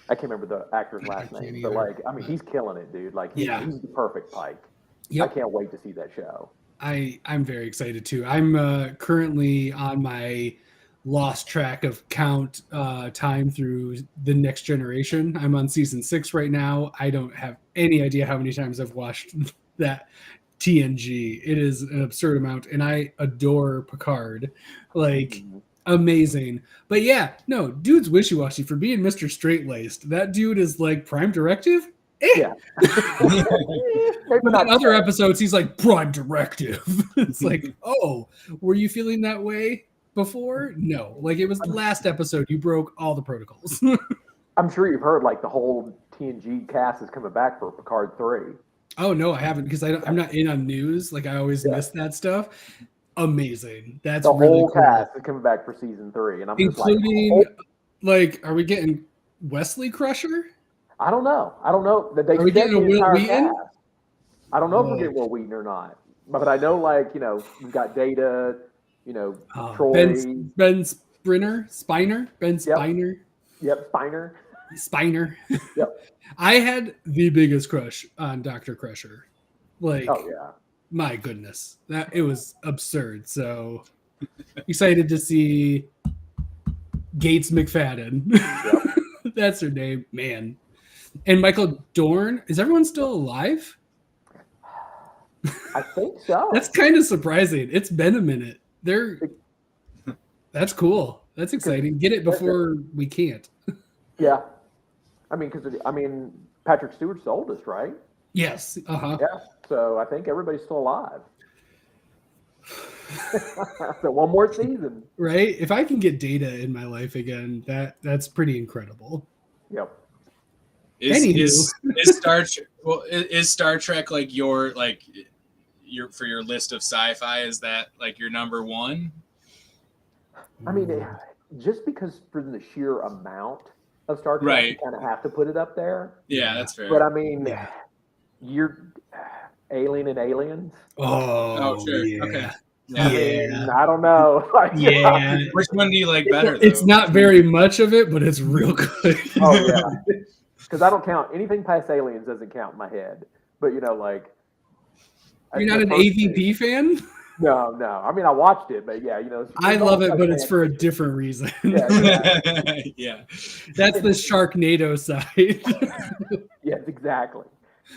I can't remember the actor's last name, but like, I mean, he's killing it, dude. Like, he's the perfect Pike. Yep. I can't wait to see that show. I'm very excited too. I'm currently on my lost track of count time through the Next Generation. I'm on season 6 right now. I don't have any idea how many times I've watched that TNG. It is an absurd amount, and I adore Picard. Like. Amazing. But no, dude's wishy-washy for being Mr. Straight-Laced. That dude is like Prime Directive? Yeah. But in other episodes, he's like Prime Directive. It's like, oh, were you feeling that way before? No. Like it was the last episode. You broke all the protocols. I'm sure you've heard like the whole TNG cast is coming back for Picard 3. Oh, no, I haven't because I'm not in on news. Like I always miss that stuff. Amazing. That's the really whole cool. cast is coming back for season 3, and I'm including just like, are we getting Wesley Crusher? I don't know. Are we getting a Will Wheaton? I don't know if we're getting Will Wheaton or not, but I know like we've got Data, Troy, Ben Spiner. Yep, Spiner. Yep. I had the biggest crush on Dr. Crusher. Like, oh yeah. My goodness, it was absurd. So excited to see Gates McFadden. Yep. That's her name, man. And Michael Dorn. Is everyone still alive? I think so. That's kind of surprising. It's been a minute. That's cool. That's exciting. Get it before we can't. Yeah. I mean, Patrick Stewart's the oldest, right? Yes. Yeah. So I think everybody's still alive. So one more season. Right? If I can get Data in my life again, that's pretty incredible. Yep. Is Star Trek like your for your list of sci-fi? Is that like your number one? I mean, just because for the sheer amount of Star Trek, you kind of have to put it up there. Yeah, that's fair. But I mean, you're Alien and Aliens. Oh, sure. Yeah. Okay. Yeah. I don't know. Which one do you like better? It's not very much of it, but it's real good. Oh yeah. Because I don't count anything past Aliens doesn't count in my head. But like, you're not an AVP fan? No. I mean, I watched it, but yeah, I love it, but it's for a different reason. Yeah. That's the Sharknado side. Yes, exactly.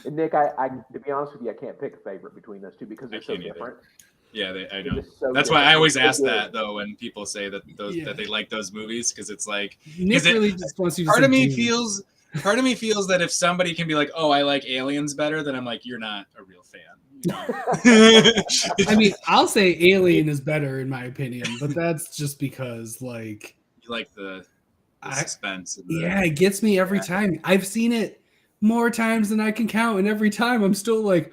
And Nick, I to be honest with you, I can't pick a favorite between those two because they're so different. Yeah, I know. So that's why I always ask that though when people say that that they like those movies, because it's like Nick really just wants you to part of me feels that if somebody can be like, oh, I like Aliens better, then I'm like, you're not a real fan. I mean, I'll say Alien is better in my opinion, but that's just because like you like the suspense. It gets me every time. I've seen it more times than I can count, and every time I'm still like,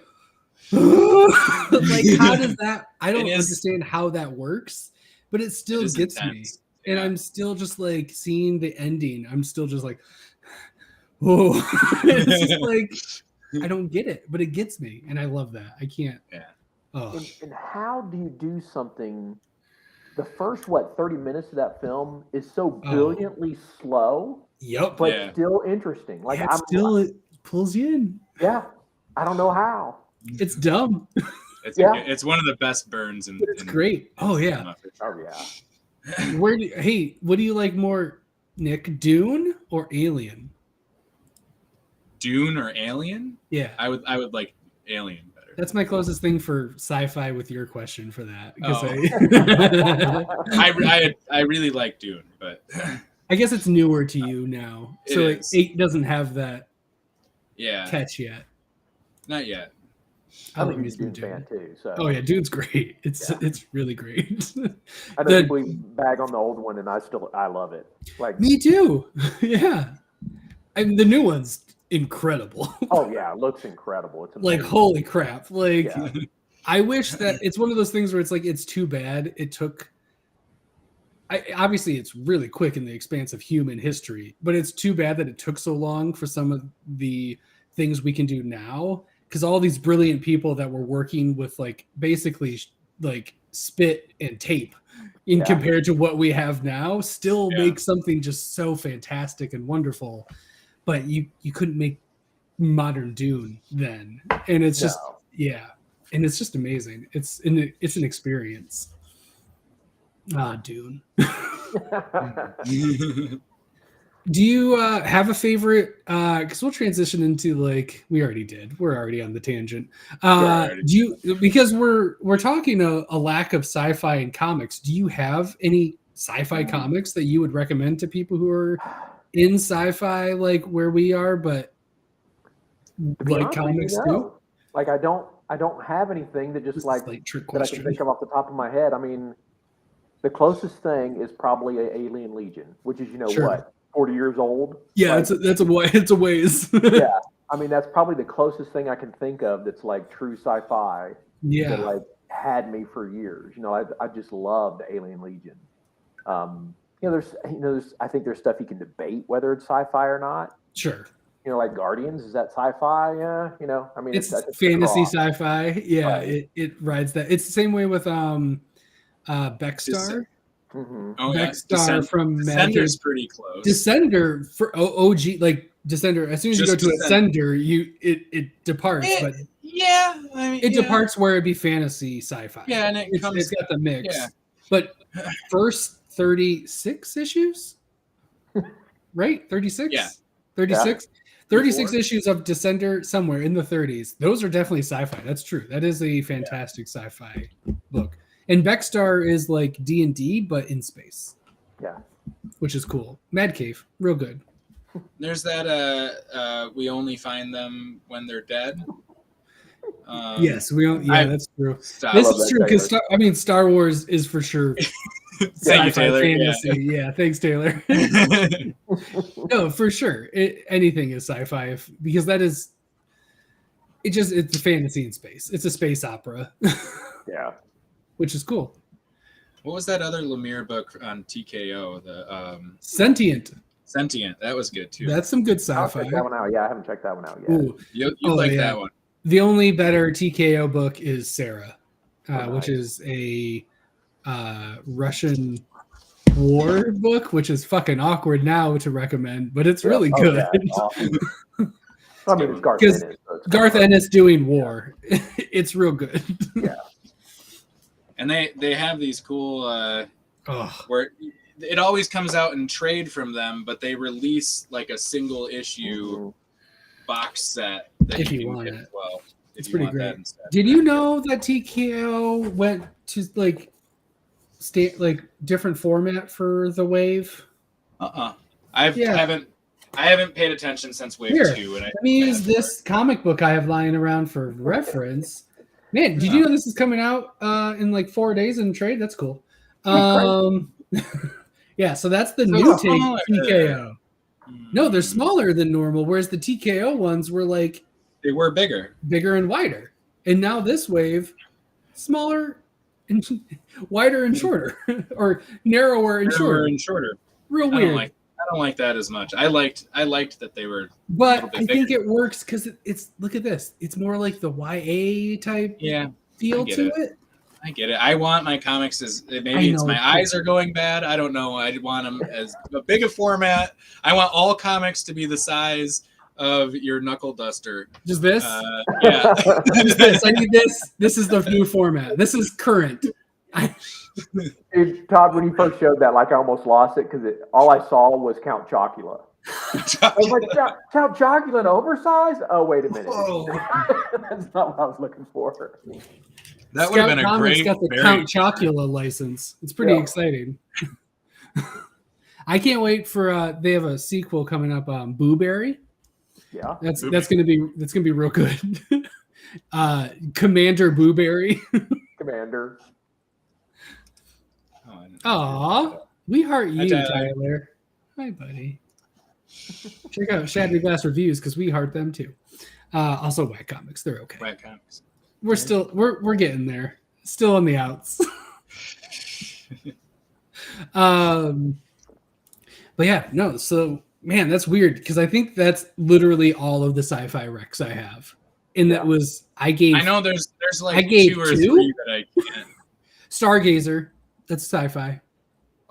like how does that? I don't understand how that works, but it still gets intense. me, and I'm still just like seeing the ending. I'm still just like, whoa! It's just like I don't get it, but it gets me, and I love that. I can't. Yeah. Oh. And how do you do something? The first 30 minutes of that film is so brilliantly slow. Yep. But still interesting. Like it pulls you in. Yeah. I don't know how. It's dumb. It's one of the best burns in. It's great. Oh yeah. Oh yeah. What do you like more, Nick? Dune or Alien? Dune or Alien? Yeah. I would like Alien better. That's my closest thing for sci-fi with your question for that. I really like Dune, but I guess it's newer to you now. So 8 doesn't have that catch yet. Not yet. I'm a huge Dune fan too. So. Oh yeah, Dune's great. It's really great. I know people bag on the old one, and I love it. Like me too. Yeah, I mean the new one's incredible. Oh yeah, it looks incredible. It's like holy crap! Like I wish that it's one of those things where it's like it's too bad it took. Obviously, it's really quick in the expanse of human history, but it's too bad that it took so long for some of the things we can do now. Because all these brilliant people that were working with like basically like spit and tape compared to what we have now still make something just so fantastic and wonderful. But you couldn't make modern Dune then. And it's just and it's just amazing. It's an experience. Dune. Do you have a favorite? Because we'll transition into like we already did. We're already on the tangent. Do you? Because we're talking a lack of sci-fi in comics. Do you have any sci-fi comics that you would recommend to people who are in sci-fi like where we are, but like comics too? Like I don't have anything that just like trick that I can think of off the top of my head. I mean, the closest thing is probably a Alien Legion, which is what. 40 years old. Yeah, like, it's a ways. Yeah, I mean that's probably the closest thing I can think of that's like true sci-fi. Yeah, that like had me for years. I just loved Alien Legion. There's I think there's stuff you can debate whether it's sci-fi or not. Sure. Like Guardians, is that sci-fi? Yeah, I mean it's fantasy sci-fi. Yeah, right. it rides that. It's the same way with Beckstar. Mm-hmm. Oh, Beckstar from Descender's pretty close. Descender for OG, like Descender. As soon as you go to Ascender, it departs, but I mean, it departs where it'd be fantasy sci-fi. Yeah, and it's got the mix. Yeah. But first 36 issues, right? 36. Yeah, 36. 36 issues of Descender somewhere in the 30s. Those are definitely sci-fi. That's true. That is a fantastic sci-fi book. And Beckstar is like D&D, but in space. Yeah. Which is cool. Mad Cave, real good. There's that we only find them when they're dead. Yes, that's true. This is true because Star Wars is for sure Thank you, Taylor. Fantasy. Yeah, thanks, Taylor. No, for sure. Anything is sci-fi because that is it's a fantasy in space. It's a space opera. Yeah. Which is cool. What was that other Lemire book on TKO? The Sentient. That was good too. That's some good sci-fi. I'll check that one out. Yeah, I haven't checked that one out yet. Ooh. You like that one. The only better TKO book is Sarah, which is a Russian war book, which is fucking awkward now to recommend, but it's really good. Yeah, it's awesome. I mean, it's Garth Ennis. Garth Ennis doing war. It's real good. Yeah. And they have these cool where it always comes out in trade from them, but they release like a single issue box set that if you you can want get it. as well. It's pretty great. Did you know that TKO went to like different format for the Wave? I haven't paid attention since Wave 2. And let me use this comic book I have lying around for reference. Man, did you know this is coming out in like 4 days in trade? That's cool. Yeah, so that's the new take TKO. No, they're smaller than normal, whereas the TKO ones were like they were bigger and wider. And now this Wave, smaller and wider and shorter, or narrower and shorter. Real weird. I don't like that as much. I liked that they were. But I think it works because it's look at this. It's more like the YA type feel to it. I get it. I want my comics as maybe it's my eyes are going bad. I don't know. I want them as a big a format. I want all comics to be the size of your knuckle duster. Just this? Yeah. Just this. I need this. This is the new format. This is current. Dude, Todd, when you first showed that, like I almost lost it because all I saw was Count Chocula. I was like, Count Chocula in oversized? Oh, wait a minute. That's not what I was looking for. That would have been a great. Got the Count Chocula license. It's pretty exciting. I can't wait for. They have a sequel coming up. Booberry. Yeah, that's gonna be real good. Commander Booberry. Commander. Aw, we heart you, Tyler. Hi, buddy. Check out Shattered Glass Reviews because we heart them too. Also, Whack Comics, they're okay. Whack Comics. We're getting there. Still on the outs. But yeah, no. So man, that's weird because I think that's literally all of the sci-fi recs I have. And that was I know there's like two or three that I can't. Stargazer, that's sci-fi.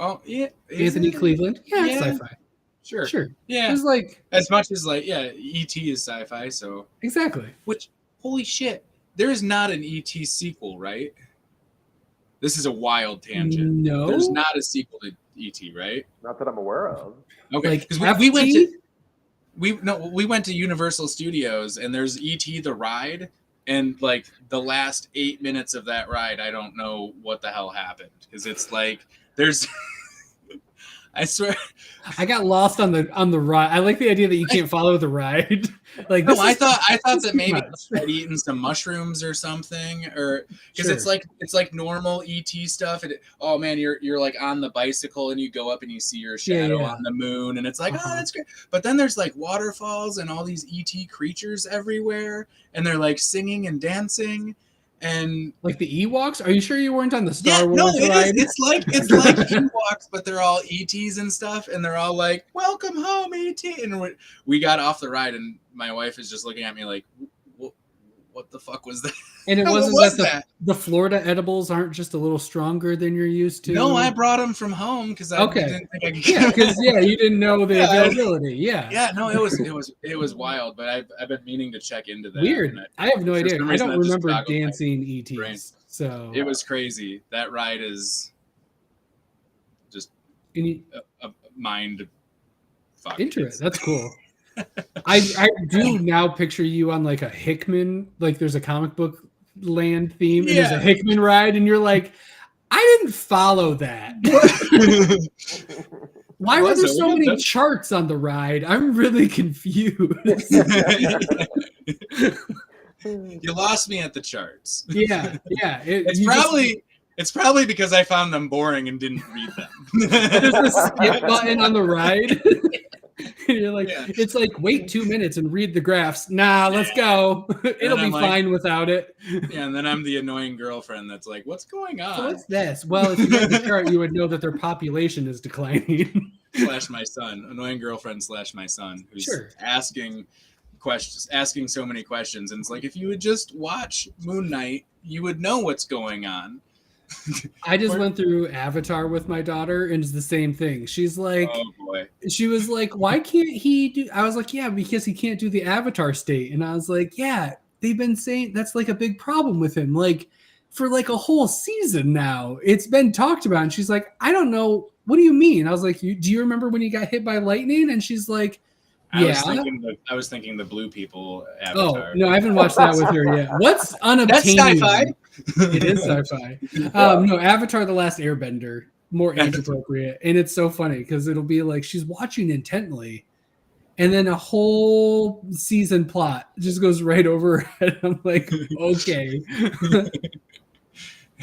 Oh yeah, Anthony Cleveland. Yeah, it's sci-fi. Sure. Yeah. It's like as much as like E.T. is sci-fi. So exactly. Which holy shit. There is not an E.T. sequel, right? This is a wild tangent. No. There's not a sequel to E.T., right? Not that I'm aware of. Okay. Because we went to Universal Studios and there's E.T. the ride, and like the last 8 minutes of that ride, I don't know what the hell happened. Because it's like there's I swear I got lost on the ride. I like the idea that you can't follow the ride. Like no, I thought that maybe I'd eaten some mushrooms or something, or because it's like normal ET stuff. Oh man, you're like on the bicycle and you go up and you see your shadow on the moon, and it's like oh that's great. But then there's like waterfalls and all these ET creatures everywhere, and they're like singing and dancing. And like the Ewoks? Are you sure you weren't on the Star Wars ride? It's like Ewoks, but they're all ETs and stuff, and they're all like, "Welcome home, ET." And we got off the ride, and my wife is just looking at me like, "What the fuck was that?" And it wasn't that the Florida edibles aren't just a little stronger than you're used to. No, I brought them from home because I didn't think I could. Yeah, because you didn't know the availability. Yeah. No, it was wild, but I've been meaning to check into that. Weird. I have no idea. I don't remember dancing ETs. So it was crazy. That ride is just a mind fuck. Interesting. That's cool. I do now picture you on like a Hickman, like there's a comic book land theme and there's a Hickman ride and you're like, I didn't follow that. Why were there so many charts on the ride? I'm really confused. You lost me at the charts. Yeah. It's probably because I found them boring and didn't read them. There's a skip button on the ride. And you're like, it's like, wait 2 minutes and read the graphs. Nah, let's go. It'll be fine without it. Yeah, and then I'm the annoying girlfriend that's like, what's going on? So what's this? Well, if you read the chart, you would know that their population is declining. / my son. Annoying girlfriend / my son who's asking so many questions. And it's like, if you would just watch Moon Knight, you would know what's going on. I just went through Avatar with my daughter, and it's the same thing. She's like, "Oh boy!" She was like, "Why can't he do?" I was like, "Yeah, because he can't do the Avatar state." And I was like, "Yeah, they've been saying that's like a big problem with him. Like, for like a whole season now. It's been talked about. And she's like, I don't know. What do you mean? I was like, do you remember when you got hit by lightning? And she's like, yeah. I was thinking the blue people Avatar. Oh, no, I haven't watched that with her yet. What's unobtainium? That's sci-fi. It is sci-fi. No, Avatar: The Last Airbender, more age appropriate. And it's so funny because it'll be like she's watching intently, and then a whole season plot just goes right over her head. I'm like, okay.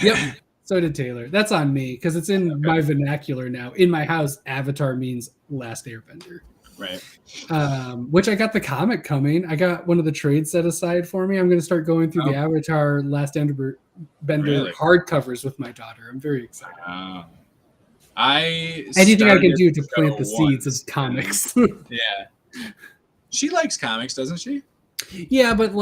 Yep. So did Taylor. That's on me because it's in my vernacular now. In my house, Avatar means Last Airbender. Right. Which I got the comic coming. I got one of the trades set aside for me. I'm going to start going through the Avatar Last Airbender hardcovers with my daughter. I'm very excited. Anything I can do to plant the seeds of comics. Yeah. She likes comics, doesn't she? Yeah, but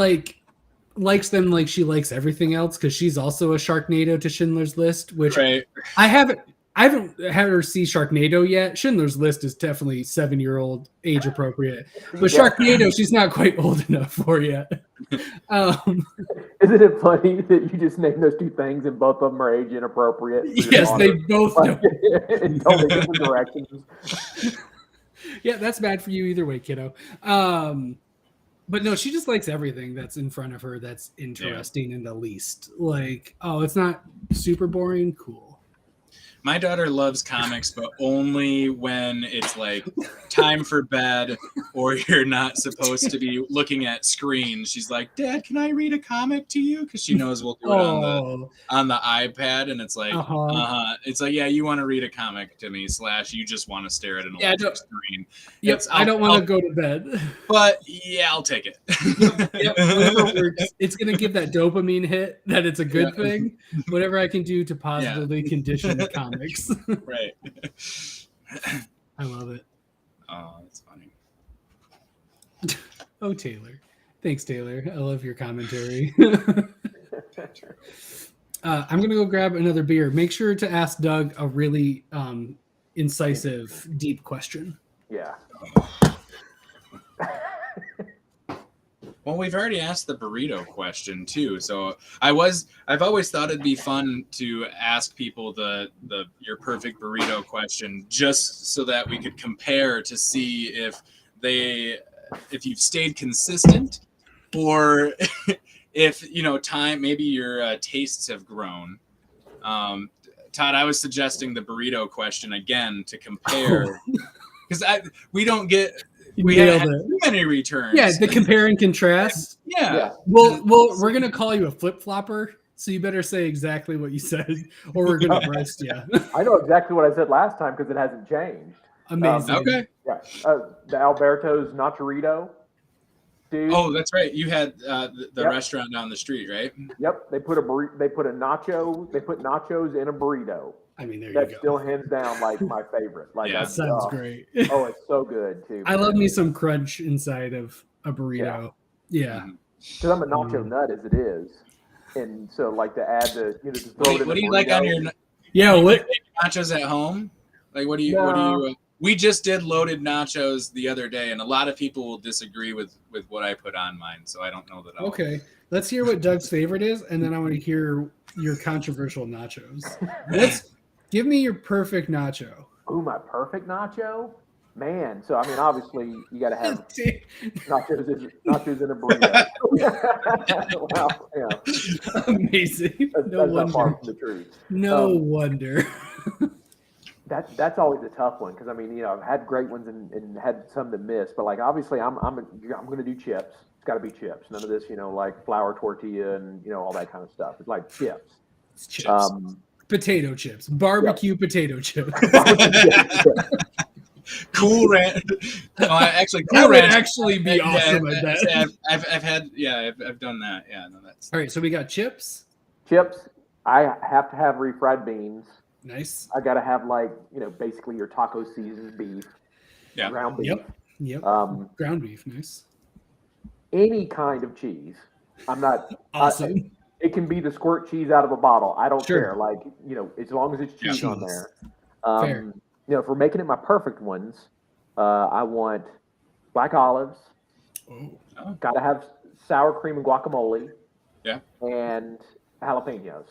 likes them like she likes everything else because she's also a Sharknado to Schindler's List, which I haven't had her see Sharknado yet. Schindler's List is definitely 7-year-old age appropriate, but Sharknado she's not quite old enough for yet. Isn't it funny that you just named those two things and both of them are age inappropriate? Yes, they both do. In totally different directions. Yeah, that's bad for you either way, kiddo. But no, she just likes everything that's in front of her that's interesting in the least. Like, oh, it's not super boring? Cool. My daughter loves comics, but only when it's like time for bed or you're not supposed to be looking at screens. She's like, Dad, can I read a comic to you? Because she knows we'll do it on the iPad. And it's like, it's like, yeah, you want to read a comic to me / you just want to stare at an electric screen. Yep, I don't want to go to bed. But yeah, I'll take it. Yep, whatever works. It's going to give that dopamine hit that it's a good thing. Whatever I can do to positively condition the comics. Right. I love it. Oh, that's funny. Oh, Taylor. Thanks, Taylor. I love your commentary. I'm going to go grab another beer. Make sure to ask Doug a really incisive, deep question. Yeah. Well, we've already asked the burrito question too. So I've always thought it'd be fun to ask people your perfect burrito question, just so that we could compare to see if you've stayed consistent, or if time maybe your tastes have grown. Todd, I was suggesting the burrito question again to compare, because we don't get. We haven't had too many returns. Yeah, the compare and contrast. Yeah. Well, we're gonna call you a flip flopper, so you better say exactly what you said, or we're gonna roast you. I know exactly what I said last time because it hasn't changed. Amazing. Okay. Yeah. The Alberto's Nachorito. Dude. Oh, that's right. You had the restaurant down the street, right? Yep. They put nachos in a burrito. I mean, there you That's go. still hands down like my favorite. Like that sounds great. Oh, it's so good too. I love me some crunch inside of a burrito. Yeah. Because I'm a nacho nut as it is, and so like to add just throw it in. What do you like on your? What nachos at home? Like what do you? We just did loaded nachos the other day, and a lot of people will disagree with what I put on mine. So I don't know that. Okay, let's hear what Doug's favorite is, and then I want to hear your controversial nachos. Give me your perfect nacho. Ooh, my perfect nacho? Man, so I mean, obviously you got to have nachos in a burrito. Wow, yeah. Amazing. That's not far from the truth. No wonder. That's always a tough one because I mean, I've had great ones and had some that miss, but like obviously I'm going to do chips. It's got to be chips. None of this, like flour tortilla and all that kind of stuff. It's like chips. It's chips. Potato chips, barbecue potato chips. Cool Ranch. Actually, Cool that would actually be awesome. I've done that. Yeah, no, that's all right. So we got chips. Chips. I have to have refried beans. Nice. I got to have basically your taco seasoned beef. Yeah. Ground beef. Yep. Ground beef. Nice. Any kind of cheese. I'm not awesome. It can be the squirt cheese out of a bottle. I don't care. Like, as long as it's cheese on there. Fair. If we're making it my perfect ones, I want black olives. Oh. Got to have sour cream and guacamole. Yeah. And jalapenos.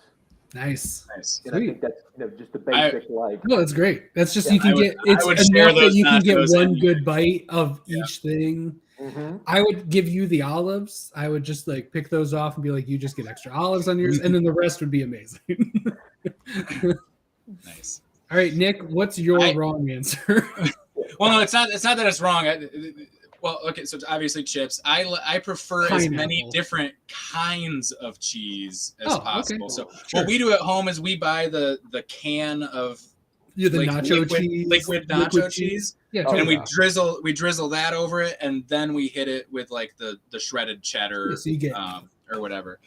Nice. And I think that's just the basic No, that's great. That's just you can get it's enough that you can get one good bite of each thing. Mm-hmm. I would give you the olives. I would just like pick those off and be like, you just get extra olives on yours, and then the rest would be amazing. Nice. All right, Nick, what's your wrong answer? Well, no, it's not that it's wrong. Well, okay, so it's obviously chips. I prefer as many different kinds of cheese as possible. Okay. So what we do at home is we buy the can of liquid nacho cheese. Yeah, and we drizzle that over it, and then we hit it with like the shredded cheddar or whatever.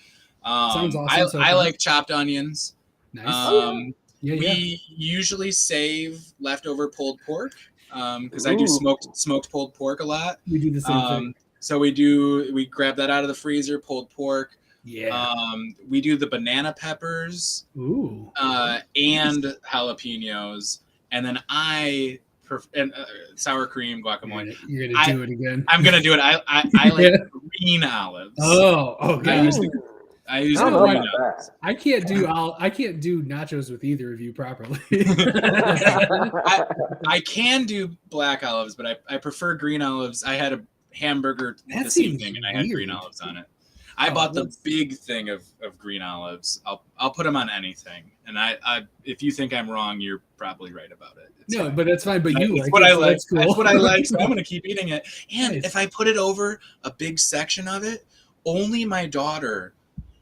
Sounds awesome. I like chopped onions. Nice. We usually save leftover pulled pork. Because I do smoked pulled pork a lot. We do the same thing. So we grab that out of the freezer, pulled pork. Yeah. We do the banana peppers. Ooh. And jalapenos, and then sour cream guacamole. You're gonna do it again. I'm gonna do it. I like green olives. Oh, okay. I use the green olives. I can't do nachos with either of you properly. I can do black olives, but I prefer green olives. I had a hamburger this evening, and I had green olives on it. I bought the big thing of green olives. I'll put them on anything, and I if you think I'm wrong, you're probably right about it. No, but that's fine. But you like what it, I like. Cool. That's what I like. So I'm gonna keep eating it. And if I put it over a big section of it, only my daughter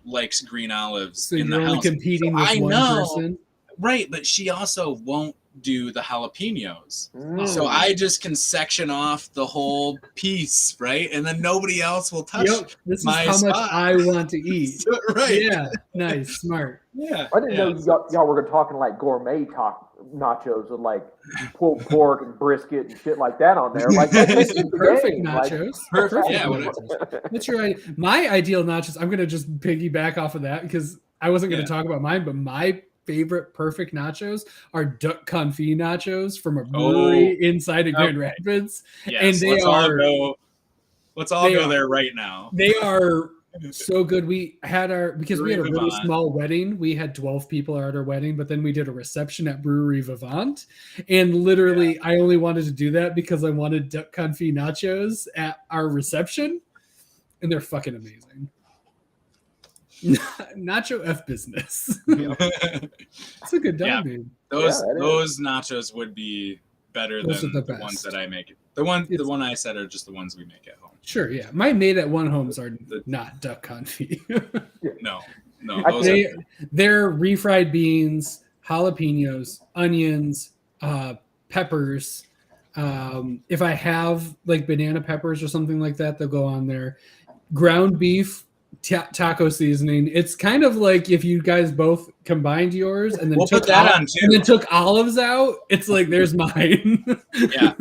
likes green olives so in the you're only house. competing with one person, right? But she also won't do the jalapenos, so I just can section off the whole piece, right? And then nobody else will touch. This is how much I want to eat. Right? Yeah, nice, smart. Yeah, I didn't know y'all were talking like gourmet nachos with like pulled pork and brisket and shit like that on there. Like that's perfect nachos. Like, perfect. Yeah. What's your my ideal nachos? I'm gonna just piggyback off of that because I wasn't gonna talk about mine, but my favorite perfect nachos are duck confit nachos from a brewery inside of Grand Rapids. Yes, and they let's all go there right now. They are so good. We had we had a really small wedding. We had 12 people at our wedding, but then we did a reception at Brewery Vivant. And literally, I only wanted to do that because I wanted duck confit nachos at our reception. And they're fucking amazing. Nacho F business. It's a good dog, dude. Those nachos would be better than the ones that I make. The one I said are just the ones we make at home. Sure, yeah. My made at one homes are not duck confit. No. They're refried beans, jalapenos, onions, peppers. If I have like banana peppers or something like that, they'll go on there. Ground beef, taco seasoning. It's kind of like if you guys both combined yours and then put that on too. And then took olives out. It's like there's mine. Yeah.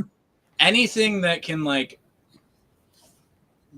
Anything that can like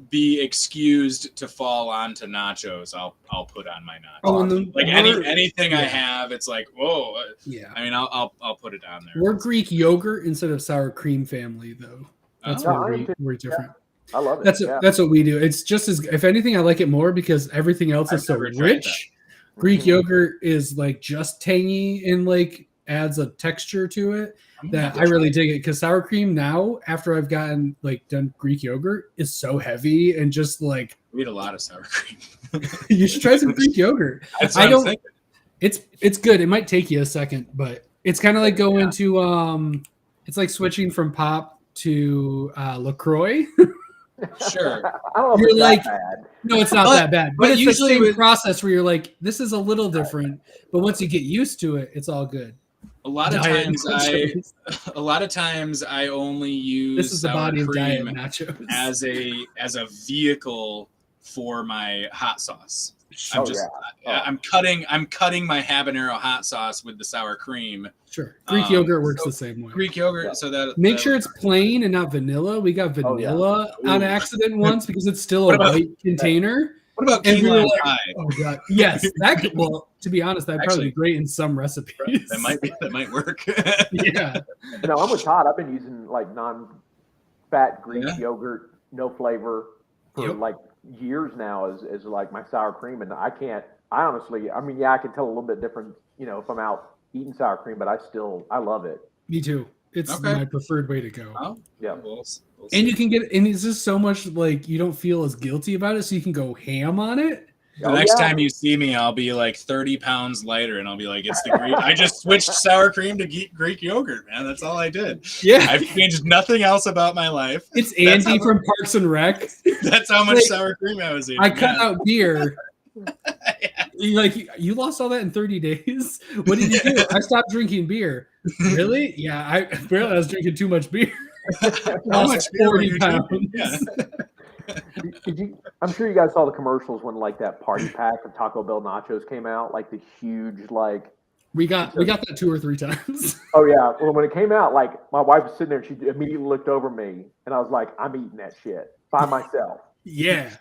be excused to fall onto nachos, I'll put on my nachos. Anything I have, it's like, whoa. Yeah. I mean, I'll put it on there. We're Greek yogurt instead of sour cream family, though. That's we're different. I love it. That's what we do. It's just as, if anything, I like it more because everything else is so rich. Greek yogurt is like just tangy and like adds a texture to it that I really dig it. Because sour cream now, after I've gotten like done Greek yogurt, is so heavy and just like we eat a lot of sour cream. You should try some Greek yogurt. It's good. It might take you a second, but it's kind of like going to it's like switching from pop to LaCroix. Sure. I don't know you're like, bad. No, it's not that bad. But it's the same process where you're like, this is a little different. But once you get used to it, it's all good. A lot of times I only use this is the body of diet nachos as a vehicle for my hot sauce. I'm cutting my habanero hot sauce with the sour cream. Sure. Greek yogurt works the same way. Greek yogurt, so that make sure it's plain and not vanilla. We got vanilla on accident once because it's still a white container. What about key lime pie? Oh god, yes. To be honest, that'd probably be great in some recipes. That might work. Yeah. No, I'm with Todd. I've been using like non-fat Greek yogurt, no flavor for like years now as like my sour cream, and I honestly, I mean, yeah, I can tell a little bit different, if I'm out eating sour cream, but I love it. Me too. It's my preferred way to go. Oh, yeah. We'll and you can get, and it's just so much like you don't feel as guilty about it, so you can go ham on it. The next time you see me, I'll be like 30 pounds lighter, and I'll be like, it's the Greek. I just switched sour cream to Greek yogurt, man. That's all I did. Yeah. I've changed nothing else about my life. It's Andy from Parks and Rec. That's how much sour cream I was eating. I cut out beer. You lost all that in 30 days? What did you do? I stopped drinking beer. Really? Yeah, I was drinking too much beer. How much 40 pounds. Yeah. I'm sure you guys saw the commercials when like that party pack of Taco Bell nachos came out, like the huge like. We got that 2 or 3 times. Oh yeah, well when it came out, like my wife was sitting there and she immediately looked over me, and I was like, I'm eating that shit by myself. Yeah.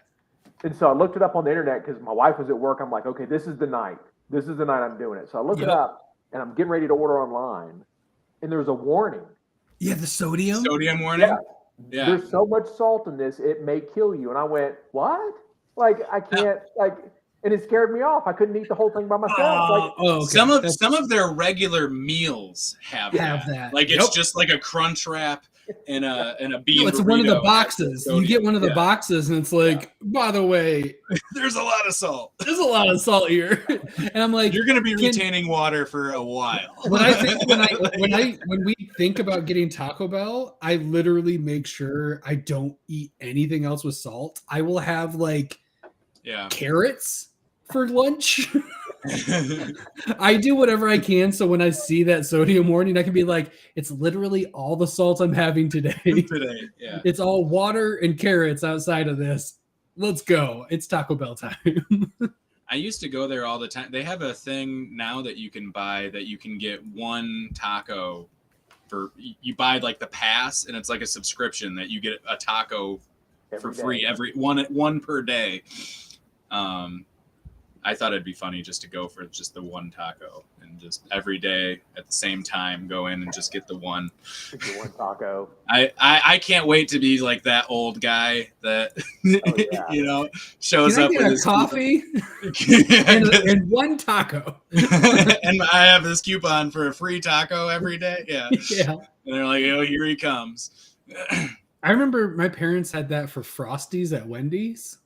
And so I looked it up on the internet because my wife was at work. I'm like, okay, this is the night. This is the night I'm doing it. So I looked it up, and I'm getting ready to order online, and there's a warning. Yeah, the sodium. Sodium warning. Yeah. There's so much salt in this, it may kill you. And I went, what? Like I can't and it scared me off. I couldn't eat the whole thing by myself. Okay. Some of their regular meals have that. Like it's just like a Crunch Wrap and a bean. It's one of the boxes. You get one of the boxes, and it's like, by the way, there's a lot of salt. There's a lot of salt here, and I'm like, you're going to be retaining water for a while. When we think about getting Taco Bell, I literally make sure I don't eat anything else with salt. I will have like carrots for lunch. I do whatever I can, so when I see that sodium warning, I can be like, it's literally all the salt I'm having today. It's all water and carrots outside of this. Let's go. It's Taco Bell time. I used to go there all the time. They have a thing now that you can buy that you can get one taco for, you buy like the pass, and it's like a subscription that you get a taco for free every one per day. I thought it'd be funny just to go for just the one taco and just every day at the same time go in and just get the one. Get one taco. I can't wait to be like that old guy that shows up with his coffee and one taco. And I have this coupon for a free taco every day. Yeah. And they're like, oh, here he comes. I remember my parents had that for Frosties at Wendy's.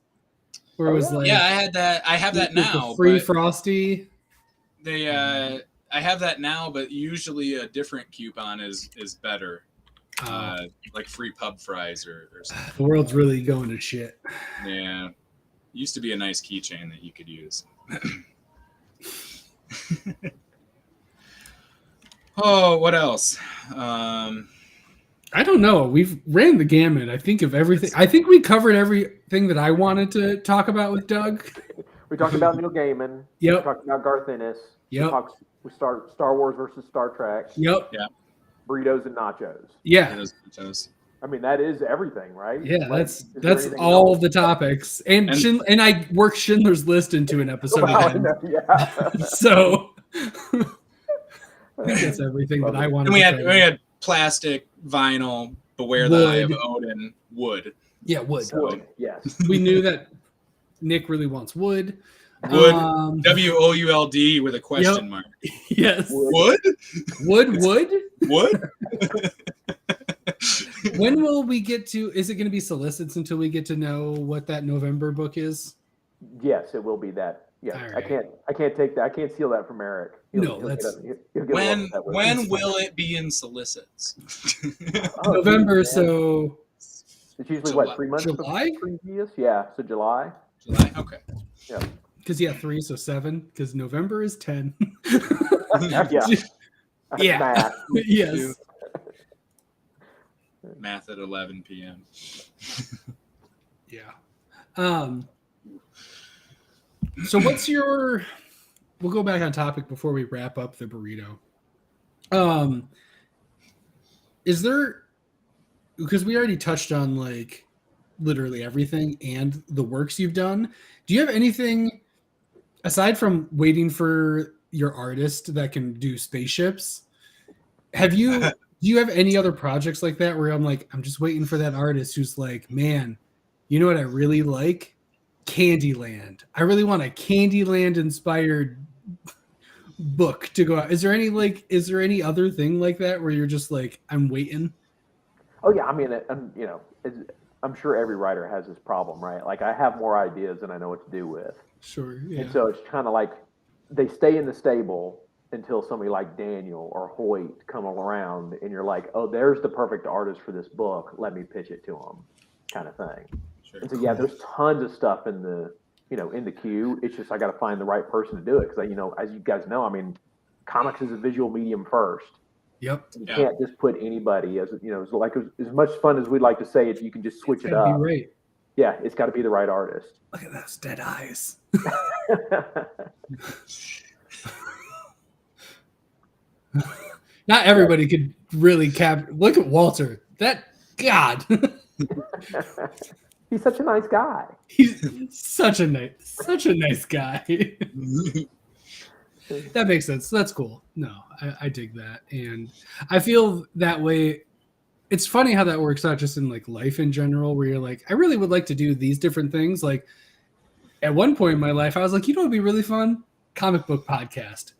Where it was like, I had that. I have that now. Free Frosty. I have that now, but usually a different coupon is better. Like free pub fries or something. The world's really going to shit. Yeah. Used to be a nice keychain that you could use. Oh, what else? I don't know. We've ran the gamut. I think of everything. I think we covered everything that I wanted to talk about with Doug. We talked about Neil Gaiman. Yep. We talked about Garth Ennis. Yep. We start Star Wars versus Star Trek. Yep. Yeah. Burritos and nachos. Yeah. I mean, that is everything, right? Yeah, that's all the topics. And I worked Schindler's List into an episode. So that's everything that I wanted. And we had plastic, vinyl, Beware the Eye of Odin, wood. Yeah, wood. Wood, yes. We knew that Nick really wants wood. Wood, WOULD with a question mark. Yes. Wood? Wood? When will we get to, is it going to be solicits until we get to know what that November book is? Yes, it will be that. Yeah, right. I can't take that. I can't steal that from Eric. When will it be in solicits? November, so it's usually July. 3 months July? Previous? Yeah, so July. July, okay. Yeah. Because 3, so 7. Because November is 10. Yeah. Math. Yes. Math at 11 p.m. Yeah. So what's your? We'll go back on topic before we wrap up the burrito. Is there? Because we already touched on like literally everything and the works you've done. Do you have anything aside from waiting for your artist that can do spaceships? Do you have any other projects like that where I'm just waiting for that artist who's like, man, you know what I really like? Candyland. I really want a Candyland inspired book to go out. Is there any other thing like that where you're just like, I'm waiting? Oh yeah, I mean, I'm sure every writer has this problem, right? Like I have more ideas than I know what to do with. Sure. Yeah. And so it's kind of like they stay in the stable until somebody like Daniel or Hoyt come around, and you're like, oh, there's the perfect artist for this book. Let me pitch it to them, kind of thing. Sure. And so yeah, there's tons of stuff in the queue. It's just I got to find the right person to do it because as you guys know, I mean, comics is a visual medium first. Yep. You can't just put anybody as much fun as we'd like to say it. You can just switch it up. Be right. Yeah, it's got to be the right artist. Look at those dead eyes. Not everybody could really look at Walter. God. He's such a nice guy. He's such a nice guy. That makes sense. That's cool. No, I dig that. And I feel that way. It's funny how that works out just in like life in general, where you're like, I really would like to do these different things. Like at one point in my life, I was like, it'd be really fun? Comic book podcast.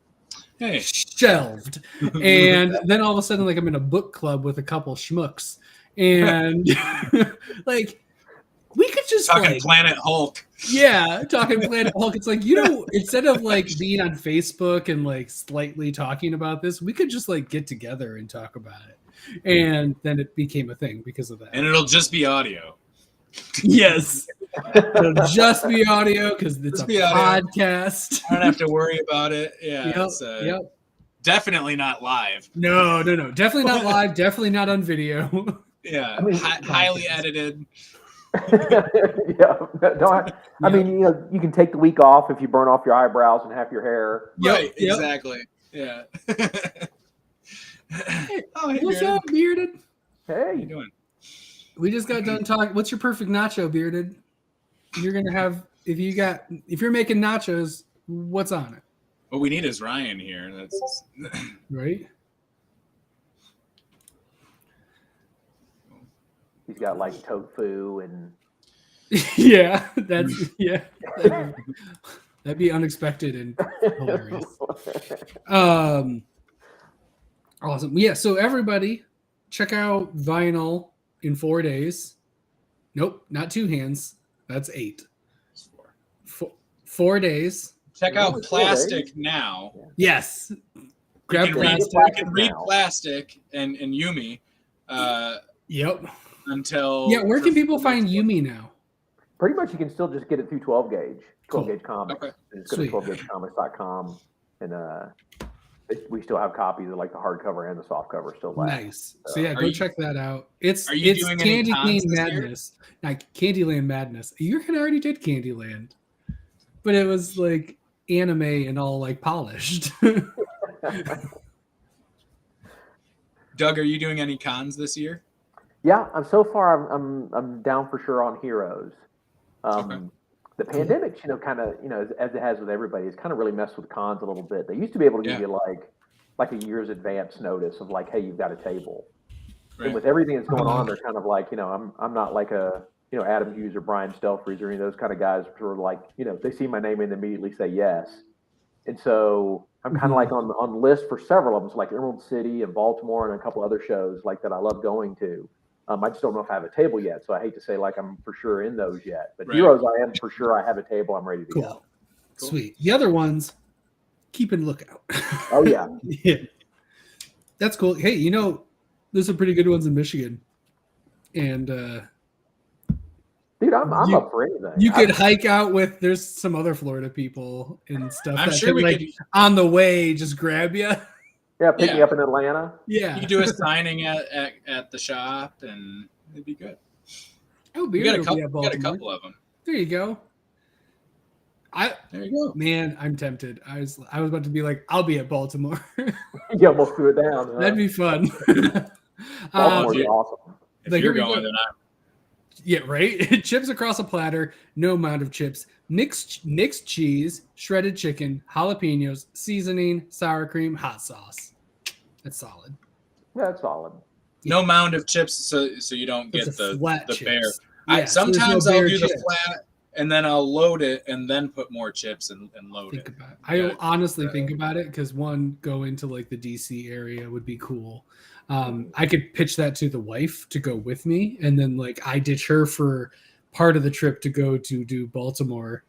Hey. Shelved. And then all of a sudden, like I'm in a book club with a couple schmucks. And like we could just talking Planet Hulk. Yeah, talking Planet Hulk. It's like, instead of like being on Facebook and like slightly talking about this, we could just like get together and talk about it. And then it became a thing because of that. And it'll just be audio. Yes. It'll just be audio because it's a podcast. I don't have to worry about it. Yeah. Yep. Definitely not live. No. Definitely not live. Definitely not on video. Yeah. Highly edited. I mean, you can take the week off if you burn off your eyebrows and half your hair. Right. Yep. Exactly. Yeah. Hey, what's up, Bearded? Hey, how you doing? We just got done talking. What's your perfect nacho, Bearded? You're gonna have if you're making nachos, what's on it? What we need is Ryan here. That's right. He's got like tofu and yeah, that'd be unexpected and hilarious. Awesome. Yeah, so everybody check out Vinyl in 4 days. Nope, not 2 hands. That's 8. 4 days. Check out Plastic now. Yes. Grab Plastic. You can read Plastic and Yumi. Yep. Until where can people find Yumi now? Pretty much you can still just get it through 12 gauge comics. Okay. Just go to 12gagecomics.com and we still have copies of like the hardcover and the softcover still left. Nice. So yeah, go check that out. It's doing Candyland Madness. Like Candyland Madness. You already did Candyland. But it was like anime and all like polished. Doug, are you doing any cons this year? Yeah, I'm down for sure on Heroes. The pandemic, kind of, as it has with everybody, it's kind of really messed with cons a little bit. They used to be able to give you like a year's advance notice of like, hey, you've got a table. Right. And with everything that's going on, they're kind of like, I'm not like a Adam Hughes or Brian Stelfreeze or any of those kind of guys who are like, they see my name and immediately say yes. And so I'm kind of like on the list for several of them, so like Emerald City and Baltimore and a couple other shows like that I love going to. I just don't know if I have a table yet, so I hate to say like I'm for sure in those yet. But Heroes, I am for sure. I have a table. I'm ready to go. Cool. Sweet. The other ones, keep a lookout. Oh yeah. Yeah. That's cool. Hey, there's some pretty good ones in Michigan, and dude, I'm up for anything. You could hike out with. There's some other Florida people and stuff. I'm sure we could on the way just grab you. Yeah, pick me up in Atlanta. Yeah, you could do a signing at the shop, and it'd be good. Oh, we got a couple of them. There you go. There you go, man. I'm tempted. I was about to be like, I'll be at Baltimore. Yeah, we'll screw it down. That'd be fun. Baltimore's awesome. If you're going, then I'm. Yeah, right. Chips across a platter, no amount of chips. Mixed cheese, shredded chicken, jalapenos, seasoning, sour cream, hot sauce. That's solid. Yeah, that's solid. No mound of chips, so you don't get the flat bear. Yeah, Sometimes I'll do the and then I'll load it and then put more chips and load it. I honestly think about it because one, going to like the DC area would be cool. I could pitch that to the wife to go with me, and then like I ditch her for part of the trip to go to do Baltimore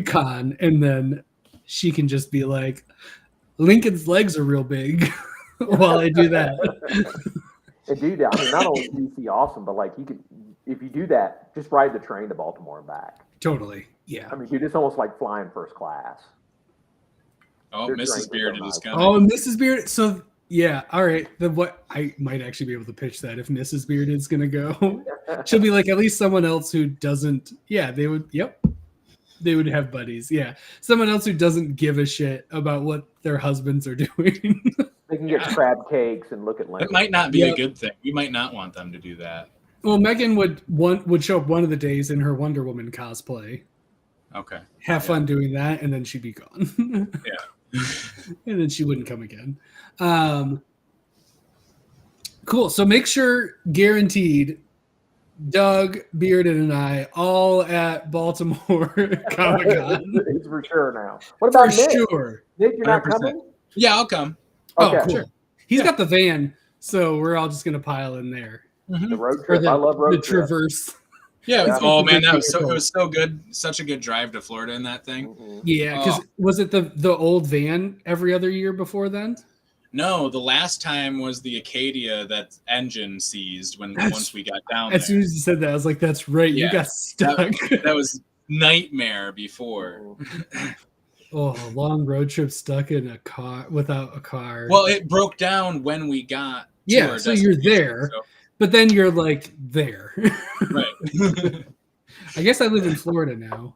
con, and then she can just be like, Lincoln's legs are real big while I do that. And dude, I mean, not only is DC awesome, but like you could, if you do that, just ride the train to Baltimore and back. Totally. Yeah. I mean, dude, it's almost like flying first class. Oh, Mrs. Bearded is coming. Oh, Mrs. Bearded. So yeah, all right. What I might actually be able to pitch that if Mrs. Bearded's gonna go. She'll be like at least someone else who doesn't. Yeah, they would. Yep. They would have buddies. Yeah. Someone else who doesn't give a shit about what their husbands are doing. They can get crab cakes and look at Lincoln. It might not be a good thing. We might not want them to do that. Well, Megan would show up one of the days in her Wonder Woman cosplay. Okay. Have fun doing that, and then she'd be gone. Yeah. And then she wouldn't come again. Cool. So make sure, guaranteed, Doug, Bearded, and I all at Baltimore Comic-Con. It's for sure now. What about Nick? Sure. Nick, you're not 100%. coming? Yeah, I'll come. Okay. Oh, cool. Sure. He's got the van, so we're all just going to pile in there. The road trip. I love road the trip. Traverse. Yeah. Oh man, it was so good. Such a good drive to Florida in that thing. Mm-hmm. Yeah, because was it the old van every other year before then? No, the last time was the Acadia that engine seized once we got down as there. Soon as you said that, I was like, "That's right, Yeah, you got stuck." That was nightmare before. Oh, a long road trip stuck in a car without a car. Well, it broke down when we got. Yeah, so you're there, but then you're like there. Right. I guess I live in Florida now.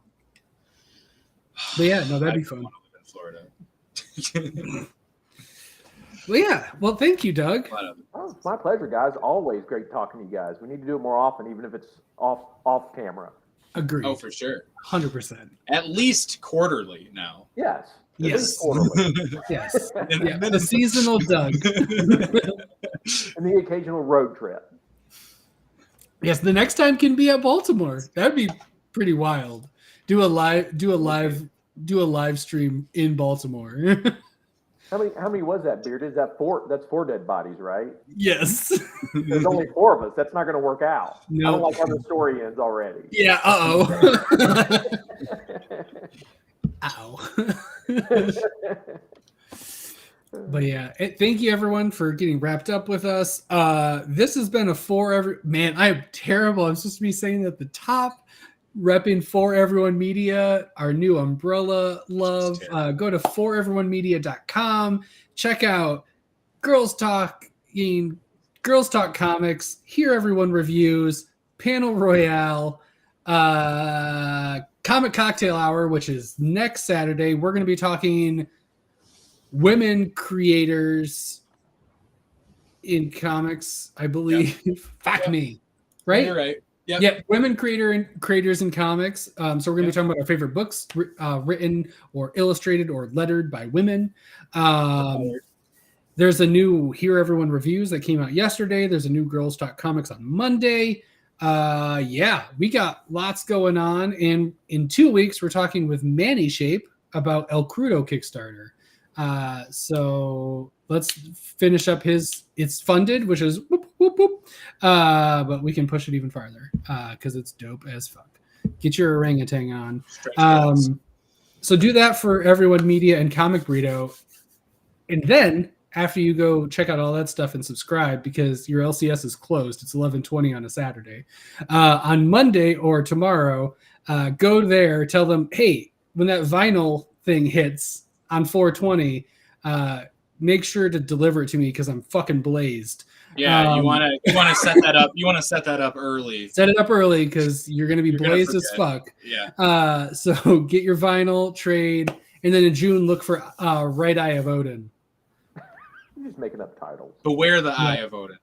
But yeah, no, that'd be fun. I live in Florida. Well, yeah. Well, thank you, Doug. Oh, it's my pleasure, guys. Always great talking to you guys. We need to do it more often, even if it's off camera. Agreed. Oh, for sure. 100%. At least quarterly now. Yes. Yes. Quarterly. Yes. Yeah, the seasonal Doug. And the occasional road trip. Yes, the next time can be at Baltimore. That'd be pretty wild. Do a live stream in Baltimore. How many was that, Bearded? Is that four? That's 4 dead bodies, right? Yes. There's only 4 of us. That's not going to work out. No. I don't like how the story ends already. Yeah. Ow. But yeah, thank you everyone for getting wrapped up with us. This has been a man. I am terrible. I'm supposed to be saying at the top. Repping For Everyone Media, our new umbrella love. Go to foreveryonemedia.com. Check out Girls Talk Comics, Hear Everyone Reviews, Panel Royale, Comic Cocktail Hour, which is next Saturday. We're going to be talking women creators in comics, I believe. Yep. Fuck me. Right? You're right. Yep. Yeah, women creators in comics. So we're going to be talking about our favorite books written or illustrated or lettered by women. There's a new Hear Everyone Reviews that came out yesterday. There's a new Girls Talk Comics on Monday. Yeah, we got lots going on. And in 2 weeks, we're talking with Manny Shape about El Crudo Kickstarter. So let's finish up it's funded, which is whoop, whoop, whoop. But we can push it even farther because it's dope as fuck. Get your orangutan on. So do that for Everyone Media and Comic Burrito. And then after you go check out all that stuff and subscribe, because your LCS is closed. It's 11:20 on a Saturday. On Monday or tomorrow, go there, tell them, hey, when that vinyl thing hits on 420, make sure to deliver it to me because I'm fucking blazed. Yeah, you want to set that up. You want to set that up early. Set it up early because you're going to be blazed as fuck. Yeah. So get your vinyl, trade, and then in June look for Right Eye of Odin. You're just making up titles. Beware the Eye of Odin.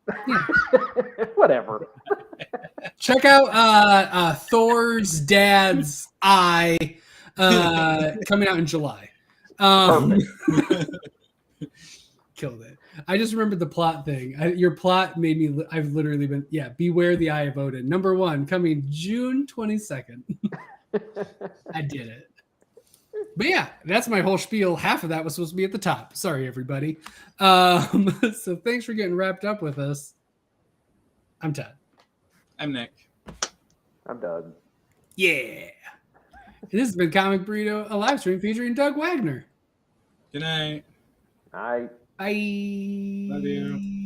Whatever. Check out Thor's Dad's Eye coming out in July. Killed it. I just remembered the plot thing. Your plot made me. I've literally been. Yeah. Beware the Eye of Odin. #1 coming June 22nd. I did it. But yeah, that's my whole spiel. Half of that was supposed to be at the top. Sorry, everybody. So thanks for getting wrapped up with us. I'm Todd. I'm Nick. I'm Doug. Yeah. And this has been Comic Burrito, a live stream featuring Doug Wagner. Good night. Night. Bye. Love you.